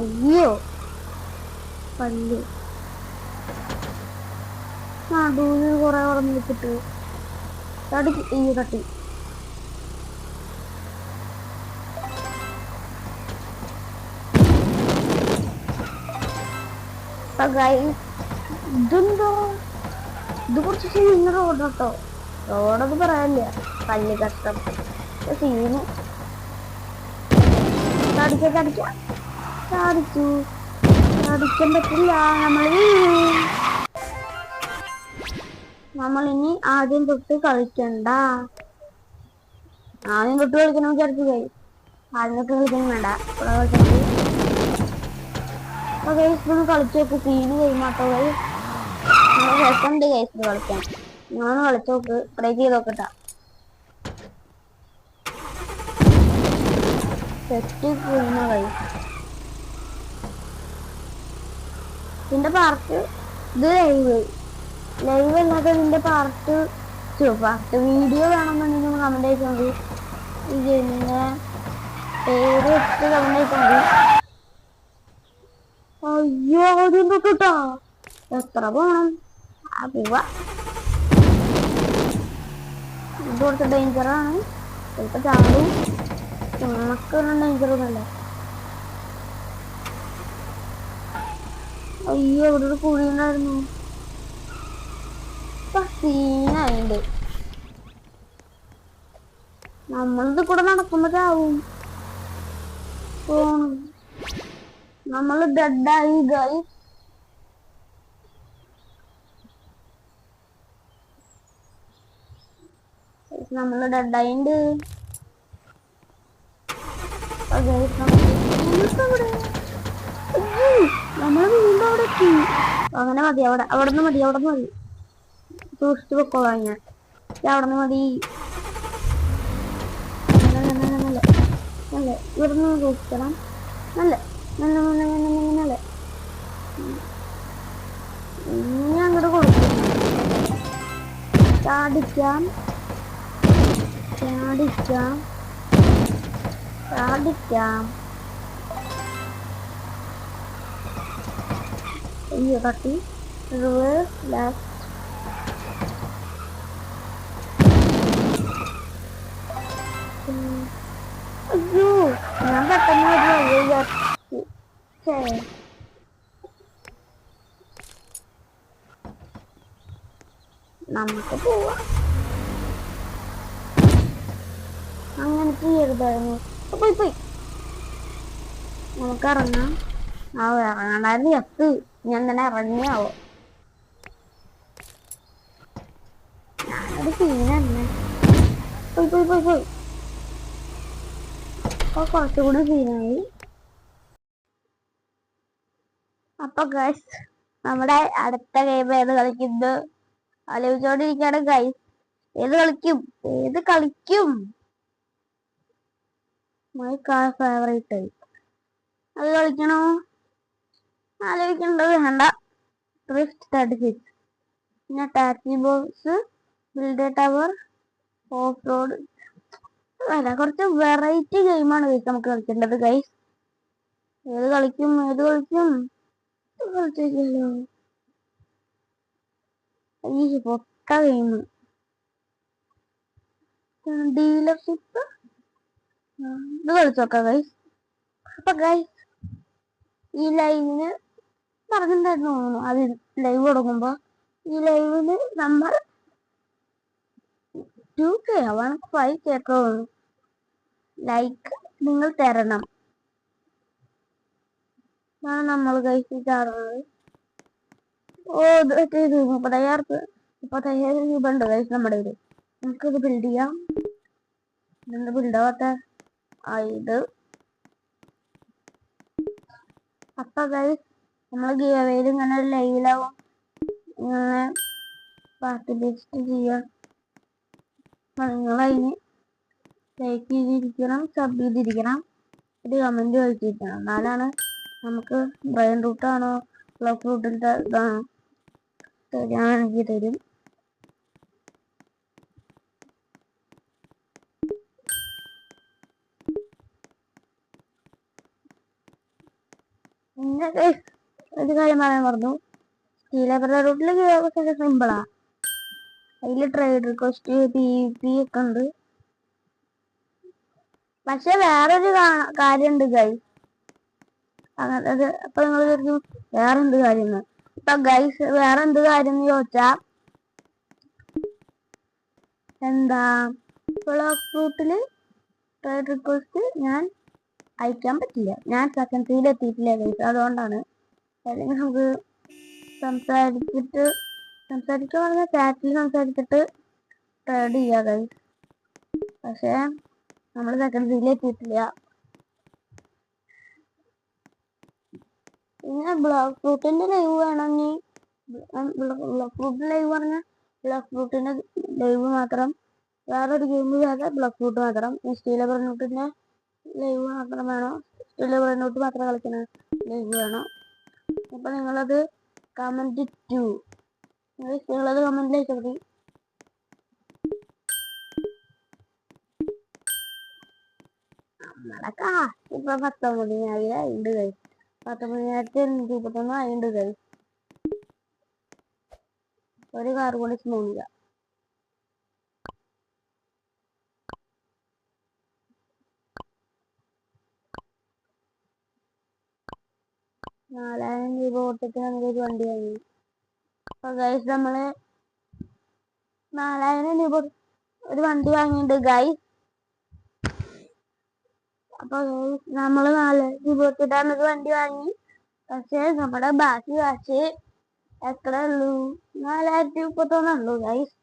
അയ്യോ പല്ല് നടുവിൽ കുറെ ഉറങ്ങി വെച്ചിട്ട് തട്ടി. ഇതെന്തോ ഇത് കുറച്ച് സീന് റോഡ് കേട്ടോ. റോഡൊക്കെ പറയാനില്ല. കല്ല് കഷ്ടം സീന്. ചാടിക്കാൻ പറ്റില്ല. നമ്മളിനി ആദ്യം തൊട്ട് കളിക്കണ്ട. ആദ്യം തൊട്ട് കളിക്കണം വിചാരിച്ചു ഗൈസ്. ആദ്യം തൊട്ട് കളിക്കണം വേണ്ട. കളിച്ചു നോക്ക്. സീന് കഴിയുമാട്ടോ ഗൈസ്. രസമുണ്ട് ഗൈസ് കളിക്കാൻ. ഞാൻ കളിച്ചു നോക്ക്, ട്രൈ ചെയ്ത് നോക്കട്ടാ. സെറ്റ് കളി ഇതിന്റെ പാർട്ട്, ഇത് ലൈവ് അല്ലാതെ ഇതിന്റെ പാർട്ട് വീഡിയോ വേണമെന്നുണ്ടെങ്കിൽ കമന്റ് അയച്ചാൽ മതി. ഇതിന്റെ പേര് വെച്ച് കമന്റ് അയച്ചാൽ മതി. അയ്യോ ആദ്യം തൊട്ടാ എത്ര പോണം പോവാ. ഇത് കുറച്ച് ഡേഞ്ചറാണ്, ചിലപ്പോ ചാടും. നമുക്കൊന്നും ഡേഞ്ചർ ഒന്നുമല്ല. അയ്യോ ഇവിടെ ഒരു കുഴി ഉണ്ടായിരുന്നു, സീനായിണ്ട്. നമ്മളിത് കൂടെ നടക്കുമ്പോ ചാവും. നമ്മള് ഡെഡായി ഗൈസ്. നമ്മള് ഡെഡായിണ്ട്. നമ്മള് വീണ്ടും അവിടെ എത്തി. അങ്ങനെ മതി, അവിടുന്ന് മതി, സൂക്ഷിച്ചു വെക്കോളാം ഞാൻ. അവിടുന്ന് മതി. നല്ല ഇവിടുന്ന് സൂക്ഷിക്കണം. നല്ല നല്ല ഇനി അങ്ങോട്ട് കൊടുക്കും. ചാടിക്കാം. അയ്യോ തട്ടി. ലെഫ്റ്റ്. അയ്യോ ഞാൻ പെട്ടെന്ന് നമുക്ക് പോവാം. അങ്ങനെ ചെയ്യരുതായിരുന്നു. പോയി നമുക്ക് ഇറങ്ങാം. ഇറങ്ങണ്ടായിരുന്നു എത്ത്. ഞാൻ തന്നെ ഇറങ്ങിയാവോ. ഞാനൊരു സീനന്നെ. പോയി അപ്പൊ കുറച്ചുകൂടി സീനായി. അപ്പൊ ഗൈസ് നമ്മുടെ അടുത്ത ഗെയിം ഏത് കളിക്കുന്നത് ആലോചിച്ചോണ്ടിരിക്കാണ് ഗൈസ്. ഏത് കളിക്കും മൈ കാർ ഫേവറേറ്റ്. അത് കളിക്കണോ ആലോചിക്കേണ്ടത് വേണ്ട. ഡ്രിഫ്റ്റ് 36, പിന്നെ taxi box, build tower, off road. അല്ല കുറച്ച് വെറൈറ്റി ഗെയിമാണ് ഗൈസ് നമുക്ക് കളിക്കേണ്ടത് ഗൈസ്. ഏത് കളിക്കും കളിച്ചോ. ഈ പൊട്ട ഗെയിം ഡീലർഷിപ്പ് ഇത് കളിച്ചോക്കാം ഗൈസ്. അപ്പൊ ഗൈസ് ഈ ലൈവിന് പറഞ്ഞിട്ടുണ്ടായിരുന്നു തോന്നുന്നു, അത് ലൈവ് തുടങ്ങുമ്പോ ഈ ലൈവില് നമ്മൾ 2K 5K ലൈക്ക് നിങ്ങൾ തരണം. അതാണ് നമ്മൾ ഗൈസ് ചാടുന്നത്. ഓ ഇത് 30,000 രൂപ ഉണ്ട് ഗൈസ് നമ്മുടെ കയ്യില്. നമുക്കിത് ബിൽഡ് ചെയ്യാം. ഇതെന്ത് ബിൽഡാവാത്ത ഇത്. അപ്പൊ ഗൈസ് നമ്മൾ ഗിവവേയിൽ ഇങ്ങനെ ലൈവിലാവും, ഇങ്ങനെ പാർട്ടിസിപ്പേറ്റ് ചെയ്യാം. നിങ്ങളതിന് ലൈക്ക് ചെയ്തിരിക്കണം, സബ് ചെയ്തിരിക്കണം, ഒരു കമന്റ് കളിച്ചിരിക്കണം. എന്നാലാണ് നമുക്ക് ബ്രെയിൻ റൂട്ടാണോ ബ്ലോക്ക് റൂട്ടിലത്തെ ഇതാണോ തരാണെങ്കിൽ തരും. പിന്നെ ഒരു കാര്യം പറയാൻ പറഞ്ഞു, സ്റ്റീലേബർ റൂട്ടിൽ കുറച്ച് സിമ്പിളാ. അതില് ട്രേഡ് റിക്വസ്റ്റ് PvP ഒക്കെ ഉണ്ട്. പക്ഷെ വേറൊരു കാര്യമുണ്ട് ഗൈസ്. അത് അപ്പൊ നിങ്ങൾ ചോദിക്കും വേറെന്ത് കാര്യം. ഇപ്പൊ ഗൈസ് വേറെന്ത് കാര്യം എന്ന് ചോദിച്ചാ എന്താ, ബ്ലോക്ക് റൂട്ടില് ട്രേഡ് റിക്വസ്റ്റ് ഞാൻ അയക്കാൻ പറ്റില്ല. ഞാൻ സെക്കൻഡ് സീൽ എത്തിയിട്ടില്ല ഗൈസ്, അതുകൊണ്ടാണ്. അല്ലെങ്കിൽ നമുക്ക് സംസാരിക്കാൻ പറഞ്ഞ ചാറ്റിൽ സംസാരിച്ചിട്ട് ട്രേഡ് ചെയ്യാം ഗൈസ്. പക്ഷെ നമ്മൾ സെക്കൻഡ് സീൽ എത്തിയിട്ടില്ല. പിന്നെ ബ്ലോക്ക് റൂട്ടിന്റെ ലൈവ് വേണമെങ്കിൽ ബ്ലോക്ക് റൂട്ട് ലൈവ് പറഞ്ഞാൽ ബ്ലോക്ക് ഫ്രൂട്ടിന്റെ ലൈവ് മാത്രം, വേറൊരു ഗെയിം ചെയ്യാതെ ബ്ലോക്ക് ഫ്രൂട്ട് മാത്രം. സ്റ്റീൽ ബ്രണ്ണൂട്ടിന്റെ ലൈവ് മാത്രം വേണോ, സ്റ്റീൽ ബ്രണ്ണൂട്ട് മാത്രം കളിക്കുന്ന ലൈവ് വേണോ? അപ്പൊ നിങ്ങളത് കമന്റ് നിങ്ങളത് കമന്റിൽ അയച്ചാൽ മതി. നമ്മളൊക്കെ ഇപ്പൊ 19,000 ഉണ്ട് കൈ, 19,831 ആയിണ്ട് കൈ. ഒരു കാർ കൂടി സ്മൂണില്ല. $4,000 കൊടുത്തിട്ട് നമുക്കൊരു വണ്ടി വാങ്ങി. അപ്പൊ ഗൈസ് നമ്മള് 4,000 രൂപ ഒരു വണ്ടി വാങ്ങിയിട്ടുണ്ട് ഗൈസ്. അപ്പൊ നമ്മള് 4,000 രൂപ കൊടുത്തിട്ടാണ് ഒരു വണ്ടി വാങ്ങി. പക്ഷെ നമ്മുടെ ബാക്കി കാശ് എത്ര ഉള്ളൂ? 4,031 ഉള്ളൂ ഗൈസ്.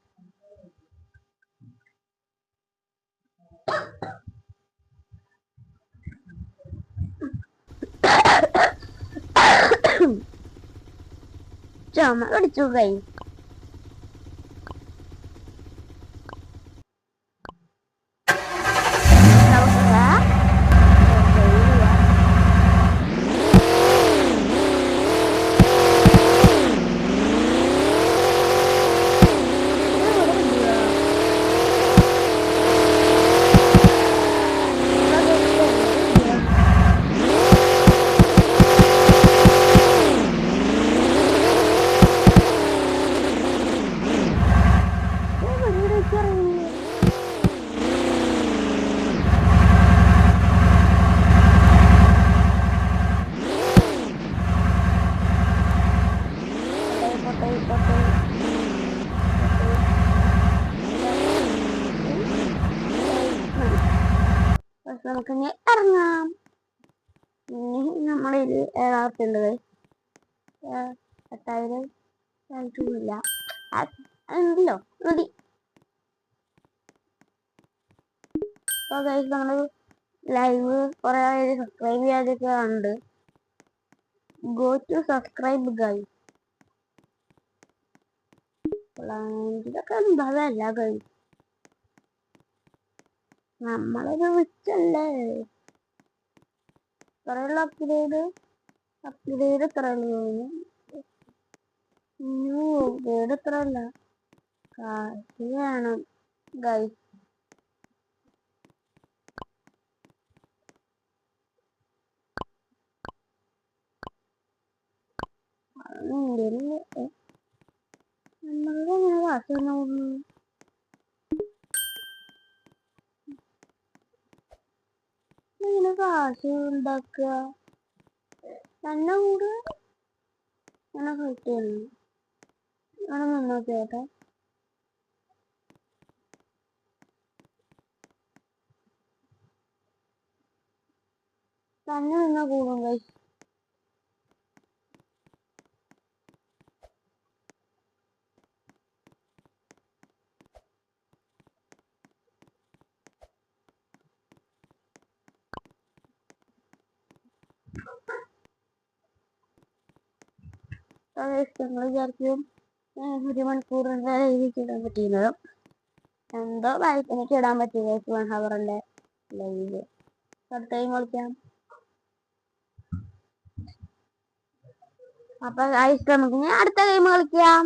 ചുമ പിടിച്ചു ഗൈസ്. നമുക്കിനി ഇറങ്ങാം. നമ്മളിൽ 7,000 ഉണ്ട്, 8,000 ആയിട്ടില്ല ഉണ്ടല്ലോ മതി. അപ്പൊ ഗൈസ് നമ്മള് ലൈവ് കുറെ സബ്സ്ക്രൈബ് ചെയ്യാതൊക്കെ ഉണ്ട്. Go to subscribe guys. ഇതൊക്കെ എന്താല്ല ഗൈസ്, നമ്മളൊരു വിച്ചല്ലേ. ഇത്രയുള്ള അപ്ഗ്രേഡ് ഇത്രയുള്ളൂ തോന്നുന്നു. അപ്ഗ്രേഡ് ഇത്രയല്ല, കാശ് വേണം ഗൈസ്. നമ്മളെങ്ങനെ കാശ് വന്നു? ഇങ്ങനെ കാശ് ഉണ്ടാക്കുക തന്നെ കൂടെ അങ്ങനെ കിട്ടിയാണ്. അങ്ങനെ നിന്നോക്കേട്ടെ. തന്നെ നിന്നാ കൂടും ഗൈസ്. നിങ്ങൾ വിചാരിക്കും 1 മണിക്കൂറിന്റെ ലൈവിലേക്ക് ഇടാൻ പറ്റിയിരുന്നത്. എന്തോ എനിക്ക് ഇടാൻ പറ്റില്ല 1 ഹവറിന്റെ ലൈവ്. അടുത്ത ടൈം കളിക്കാം. അപ്പൊ ഗൈസ് നമുക്ക് ഇനി അടുത്ത ഗെയിം കളിക്കാം.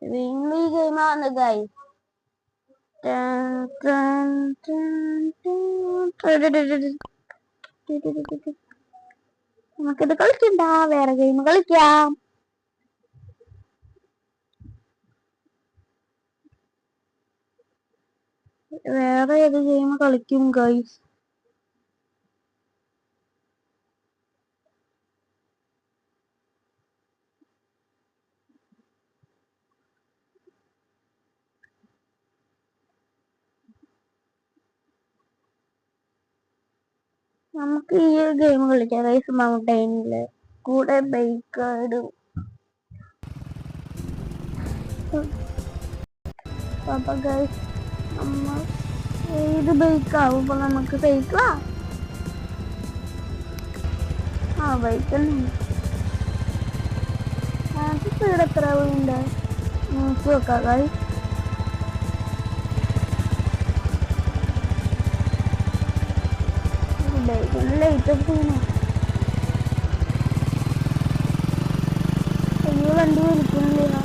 റിംഗ്ലി ഗെയിമാണ് ഗൈസ്. നമുക്കിത് കളിക്കണ്ട, വേറെ ഗെയിം കളിക്കാം. വേറെ ഏത് ഗെയിം കളിക്കും ഗൈസ്? നമുക്ക് ഈ ഗെയിം കളിക്കാം ഗൈസ്. മൗണ്ടൈനില് കൂടെ ബൈക്ക് ഇടും. അപ്പൊ ഗൈസ് നമ്മൾ ഏത് ബൈക്ക് ആവുമ്പോ നമുക്ക് ബൈക്കാ ബൈക്കല്ലേ. സ്പീഡ് എത്ര ഉണ്ട്? നോക്കി വെക്കാം ഗൈസ്. ലൈറ്റ് ഒക്കെ ചെയ്യണോ? അയ്യോ വണ്ടി വലിക്കുന്നില്ല.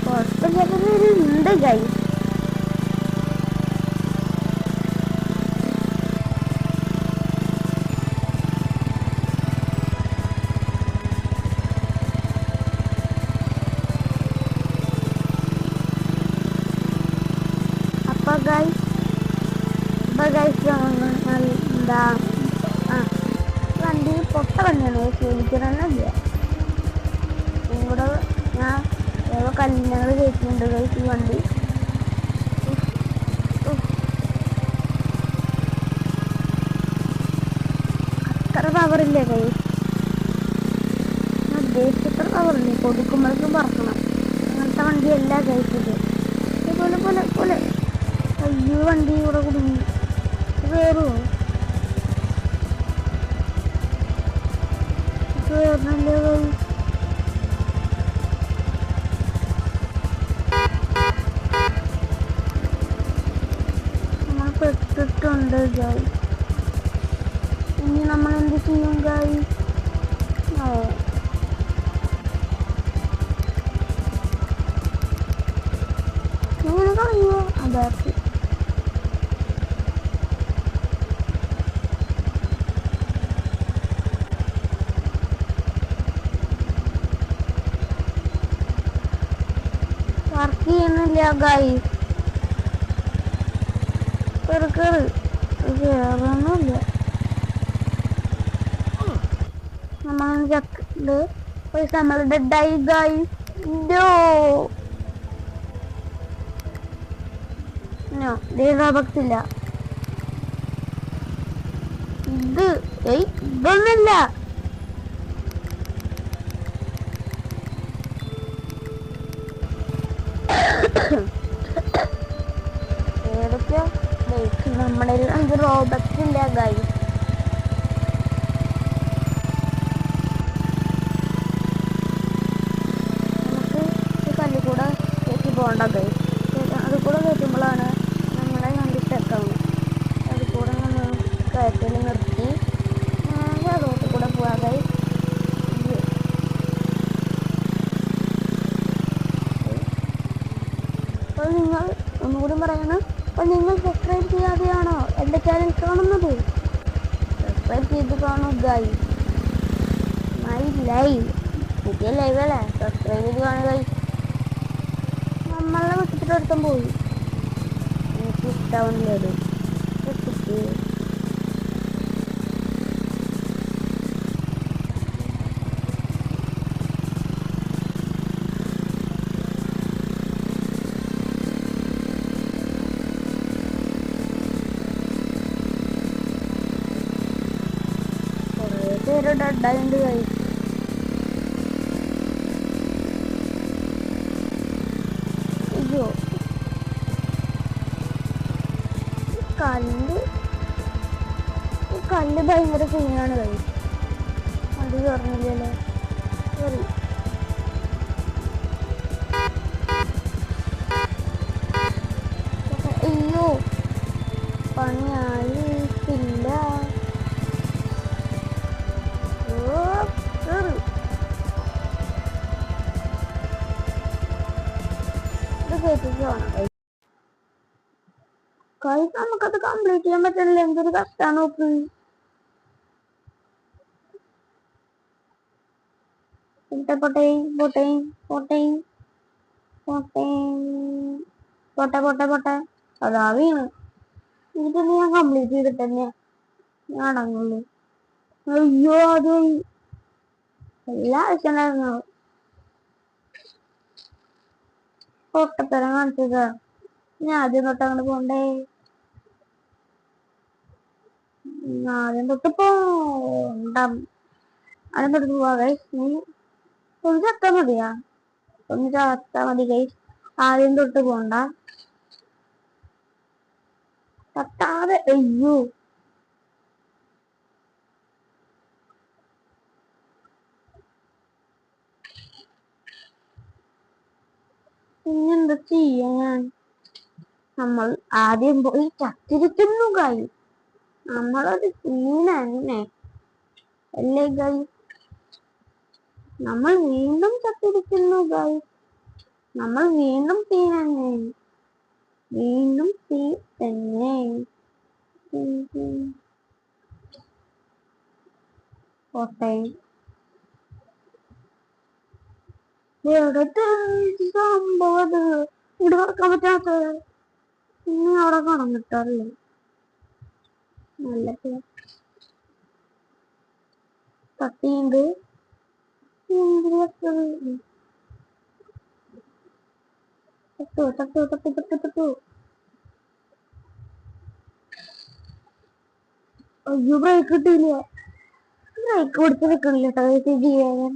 കുഴപ്പമില്ലാത്ത ഗൈസ്. എന്താ വണ്ടി പൊട്ട വണ്ടിയാണ് ശരിക്കണമെന്നില്ല. ഇവിടെ ഞാൻ ഏതോ കല്യാണങ്ങൾ കേട്ടിട്ടുണ്ട് ഈ വണ്ടി. അത്ര പവറില്ലേ കൈ, ഉദ്ദേശിച്ചത്ര പവറില്ലേ. കൊടുക്കുമ്പോഴേക്കും പറക്കണം. അങ്ങനത്തെ വണ്ടിയല്ല കഴിച്ചത്. പോലെ പോലെ പോലെ അയ്യോ വണ്ടി ഇവിടെ കുടുങ്ങി. വേറുമോ വേറല്ലേ നമ്മൾ പെട്ടിട്ടുണ്ട് ഗായ്. ഇനി നമ്മൾ എന്ത് ചെയ്യും ഗായ്? ഇങ്ങനെ കളയോ? അതാക്കി വർക്ക് ചെയ്യുന്നില്ല ഗായ്. കേറൊന്നുമില്ല. നമ്മൾ ചക്കണ്ട് പൈസ നമ്മൾ ഡെഡായി ഗായ്. ില്ല ഇത് ഇതൊന്നല്ല. ഏതൊക്കെയാ നമ്മുടെ നമുക്ക് റോബക്സ് ഇല്ല ഗായ്. നമുക്ക് ഈ കല്ലിൽ കൂടെ കയറ്റി പോകണ്ട ഗായ്. അത് കൂടെ കയറ്റുമ്പോഴാണ് നമ്മളെ വണ്ടി സ്റ്റക്കാവുന്നത്. അത് കൂടെ നമ്മൾ കയറ്റൽ നിർത്തി റോട്ടിൽ കൂടെ പോകാതെ അപ്പോൾ നിങ്ങൾ ഒന്നുകൂടി പറയണം. അപ്പോൾ നിങ്ങൾ സബ്സ്ക്രൈബ് ചെയ്യാതെയാണോ എൻ്റെ ചാനൽ കാണുന്നത്? സബ്സ്ക്രൈബ് ചെയ്ത് കാണൂ ഗായ്. മൈ ലൈവ് പുതിയ ലൈവല്ലേ, സബ്സ്ക്രൈബ് ചെയ്ത് കാണുക. നമ്മളെ വിട്ടിട്ട് അടുത്തും പോയി. എനിക്ക് ഇഷ്ടാവുന്നില്ല അത്. ഡെഡായിണ്ട് കൈ. അയ്യോ കല്ല് ഭയങ്കര സീനാണ് കൈ. അത് പറഞ്ഞില്ലല്ലോ. സോറി. അയ്യോ പണിയായിട്ടില്ല. നമുക്കത് കംപ്ലീറ്റ് ചെയ്യാൻ പറ്റില്ല. എന്തൊരു കഷ്ടാണ്. നോക്ക് പൊട്ടെ പൊട്ടെ പൊട്ടെ പൊട്ടെ പൊട്ടെ പൊട്ടെ പൊട്ടെ അതാ വീണ്. ഇതിന് ഞാൻ കംപ്ലീറ്റ് ചെയ്തിട്ട് തന്നെ ഞാൻ അടങ്ങുള്ളൂ. അയ്യോ അത് എല്ലാ ആവശ്യമുണ്ടായിരുന്നു. പൊട്ടത്തരം കാണിച്ചത്. ഞാൻ ആദ്യം തൊട്ട് അങ്ങോട്ട് പോണ്ടേ. ആദ്യം തൊട്ട് പോണ്ട. ആദ്യം തൊട്ട് പോവാ ഗൈസ്. നീ ഒന്ന് ചത്താ മതിയാ, ഒന്ന് ചത്താ മതി ഗൈസ്. ആദ്യം തൊട്ട് പോണ്ട. ചത്താതെ അയ്യോ പിന്നെന്താ ചെയ്യാൻ? നമ്മൾ ആദ്യം പോയി ചത്തിരിക്കുന്നു ഗൈ. നമ്മളൊരു സീനന്നെ അല്ലേ ഗൈ? നമ്മൾ വീണ്ടും ചത്തിരിക്കുന്നു ഗൈ. നമ്മൾ വീണ്ടും സീനന്നെ, വീണ്ടും സീ തന്നെ. പോട്ടെ. എവിടത്തെ സംഭവം ഇവിടെ നടക്കാൻ പറ്റാത്തത്? ഇനി അവിടെ കടന്നിട്ടല്ലേ നല്ല തട്ടിയുണ്ട്. തട്ടു. അയ്യോ, ബ്രേക്ക് കിട്ടിയില്ല. ബ്രേക്ക് കൊടുത്ത് നിൽക്കണില്ല കേട്ടോ ചെയ്യാൻ.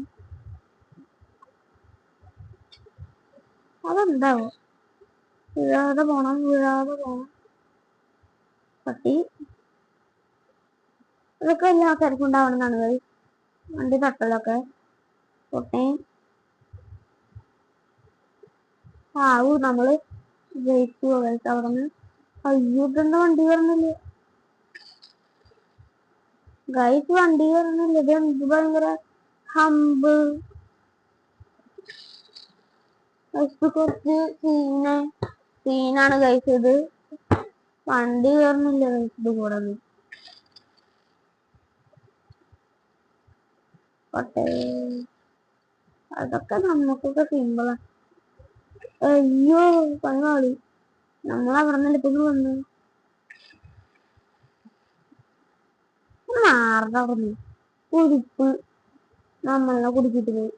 അതെന്താവോ? വീഴാതെ പോണം. പട്ടി ഇതൊക്കെ എല്ലാ ആൾക്കാർക്കും ഉണ്ടാവണമെന്നാണ് വണ്ടി തട്ടലൊക്കെ. പൊട്ടെ നമ്മള് ജയിച്ചു അവിടുന്ന്. അയ്യോ, ഇതെന്താ വണ്ടി വരുന്നില്ല ഗൈസ്? വണ്ടി വരുന്നില്ല. ഇത് എന്ത് ഭയങ്കര ഹമ്പ്. കുറച്ച് സീനാണ് ഗൈസ് ഇത്. വണ്ടി കയറുന്നില്ല ഗൈസ് ഇത് കൂടെ. പക്ഷേ അതൊക്കെ നമുക്കൊക്കെ സിമ്പിളാണ്. അയ്യോ, പങ്കാളി നമ്മളവിടെ നിന്ന് എടുത്തു വന്നു. മാറുന്നു കുടിപ്പ് നമ്മളെ കുടിച്ചിട്ട് പോയി.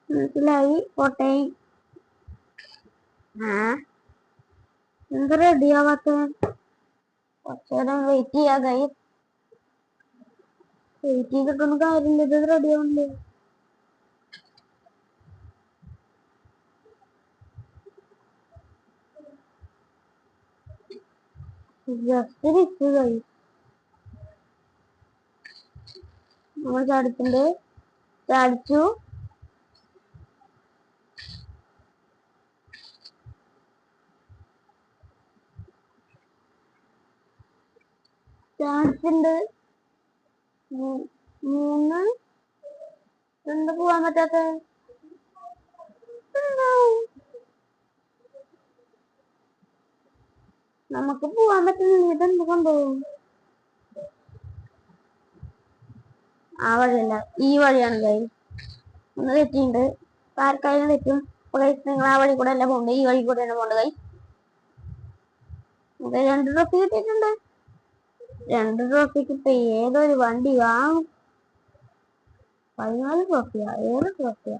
മനസ്സിലായി. പോട്ടെ. എന്താ റെഡി ആവാത്ത? കുറച്ചേരം വെയിറ്റ് ചെയ്യാ കൈ. വെയിറ്റ് ചെയ്തിട്ടൊന്നും കാര്യമില്ല. ഇത് റെഡി ആവുന്നില്ല. ജസ്റ്റ് വിറ്റ് കൈ. നമ്മൾ ചാടിച്ചിട്ടുണ്ട്. ചാടിച്ചു. ചാടിച്ചിട്ടുണ്ട്. 3 എന്താ പോവാൻ പറ്റാത്ത? നമുക്ക് പോവാൻ പറ്റുന്നില്ല. ഇതെന്ത് സംഭവം? ആ വഴിയല്ല, ഈ വഴിയാണ് കൈ. ഒന്ന് തെറ്റിണ്ട്. ആർക്കായാലും തെറ്റും. നിങ്ങൾ ആ വഴി കൂടെ അല്ല പോകണ്ടേ, ഈ വഴി കൂടെയാണ് പോകേണ്ടത് കൈ. 2 ട്രോഫി കിട്ടിയിട്ടുണ്ട്. 2 ട്രോഫിക്ക് ഇപ്പൊ ഏതൊരു വണ്ടി വാങ്ങും? 14 ട്രോഫിയാ? ഏത് ട്രോഫിയാ?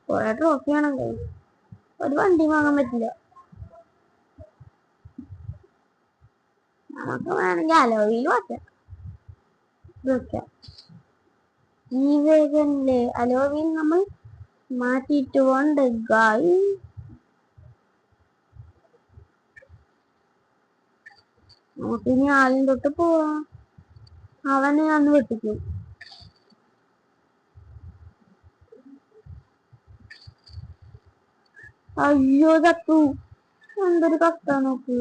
കുറെ ട്രോഫിയാണെങ്കിൽ ഒരു വണ്ടി വാങ്ങാൻ പറ്റില്ല. നമുക്ക് വേണമെങ്കിൽ അലോയിൽ വെക്കാം. ഈ വേഗല്ലേ അലോയിൽ നമ്മൾ മാറ്റിയിട്ട് കൊണ്ട് ഗായ്. നമുക്കിനി ആദ്യം തൊട്ട് പോവാം. അവനെ അന്ന് വെട്ടിക്കും. അയ്യോ, ചത്തു. എന്തൊരു കഷ്ട നോക്ക്.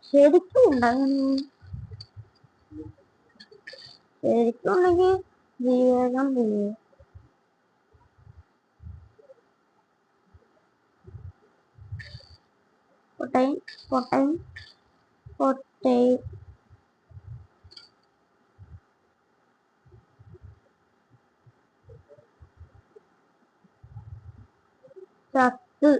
ശരിക്കും ഉണ്ടാകുന്നു. ശരിക്കും ഉണ്ടെങ്കിൽ ജീവകം പോയി. പൊട്ടൈ ചത്ത്.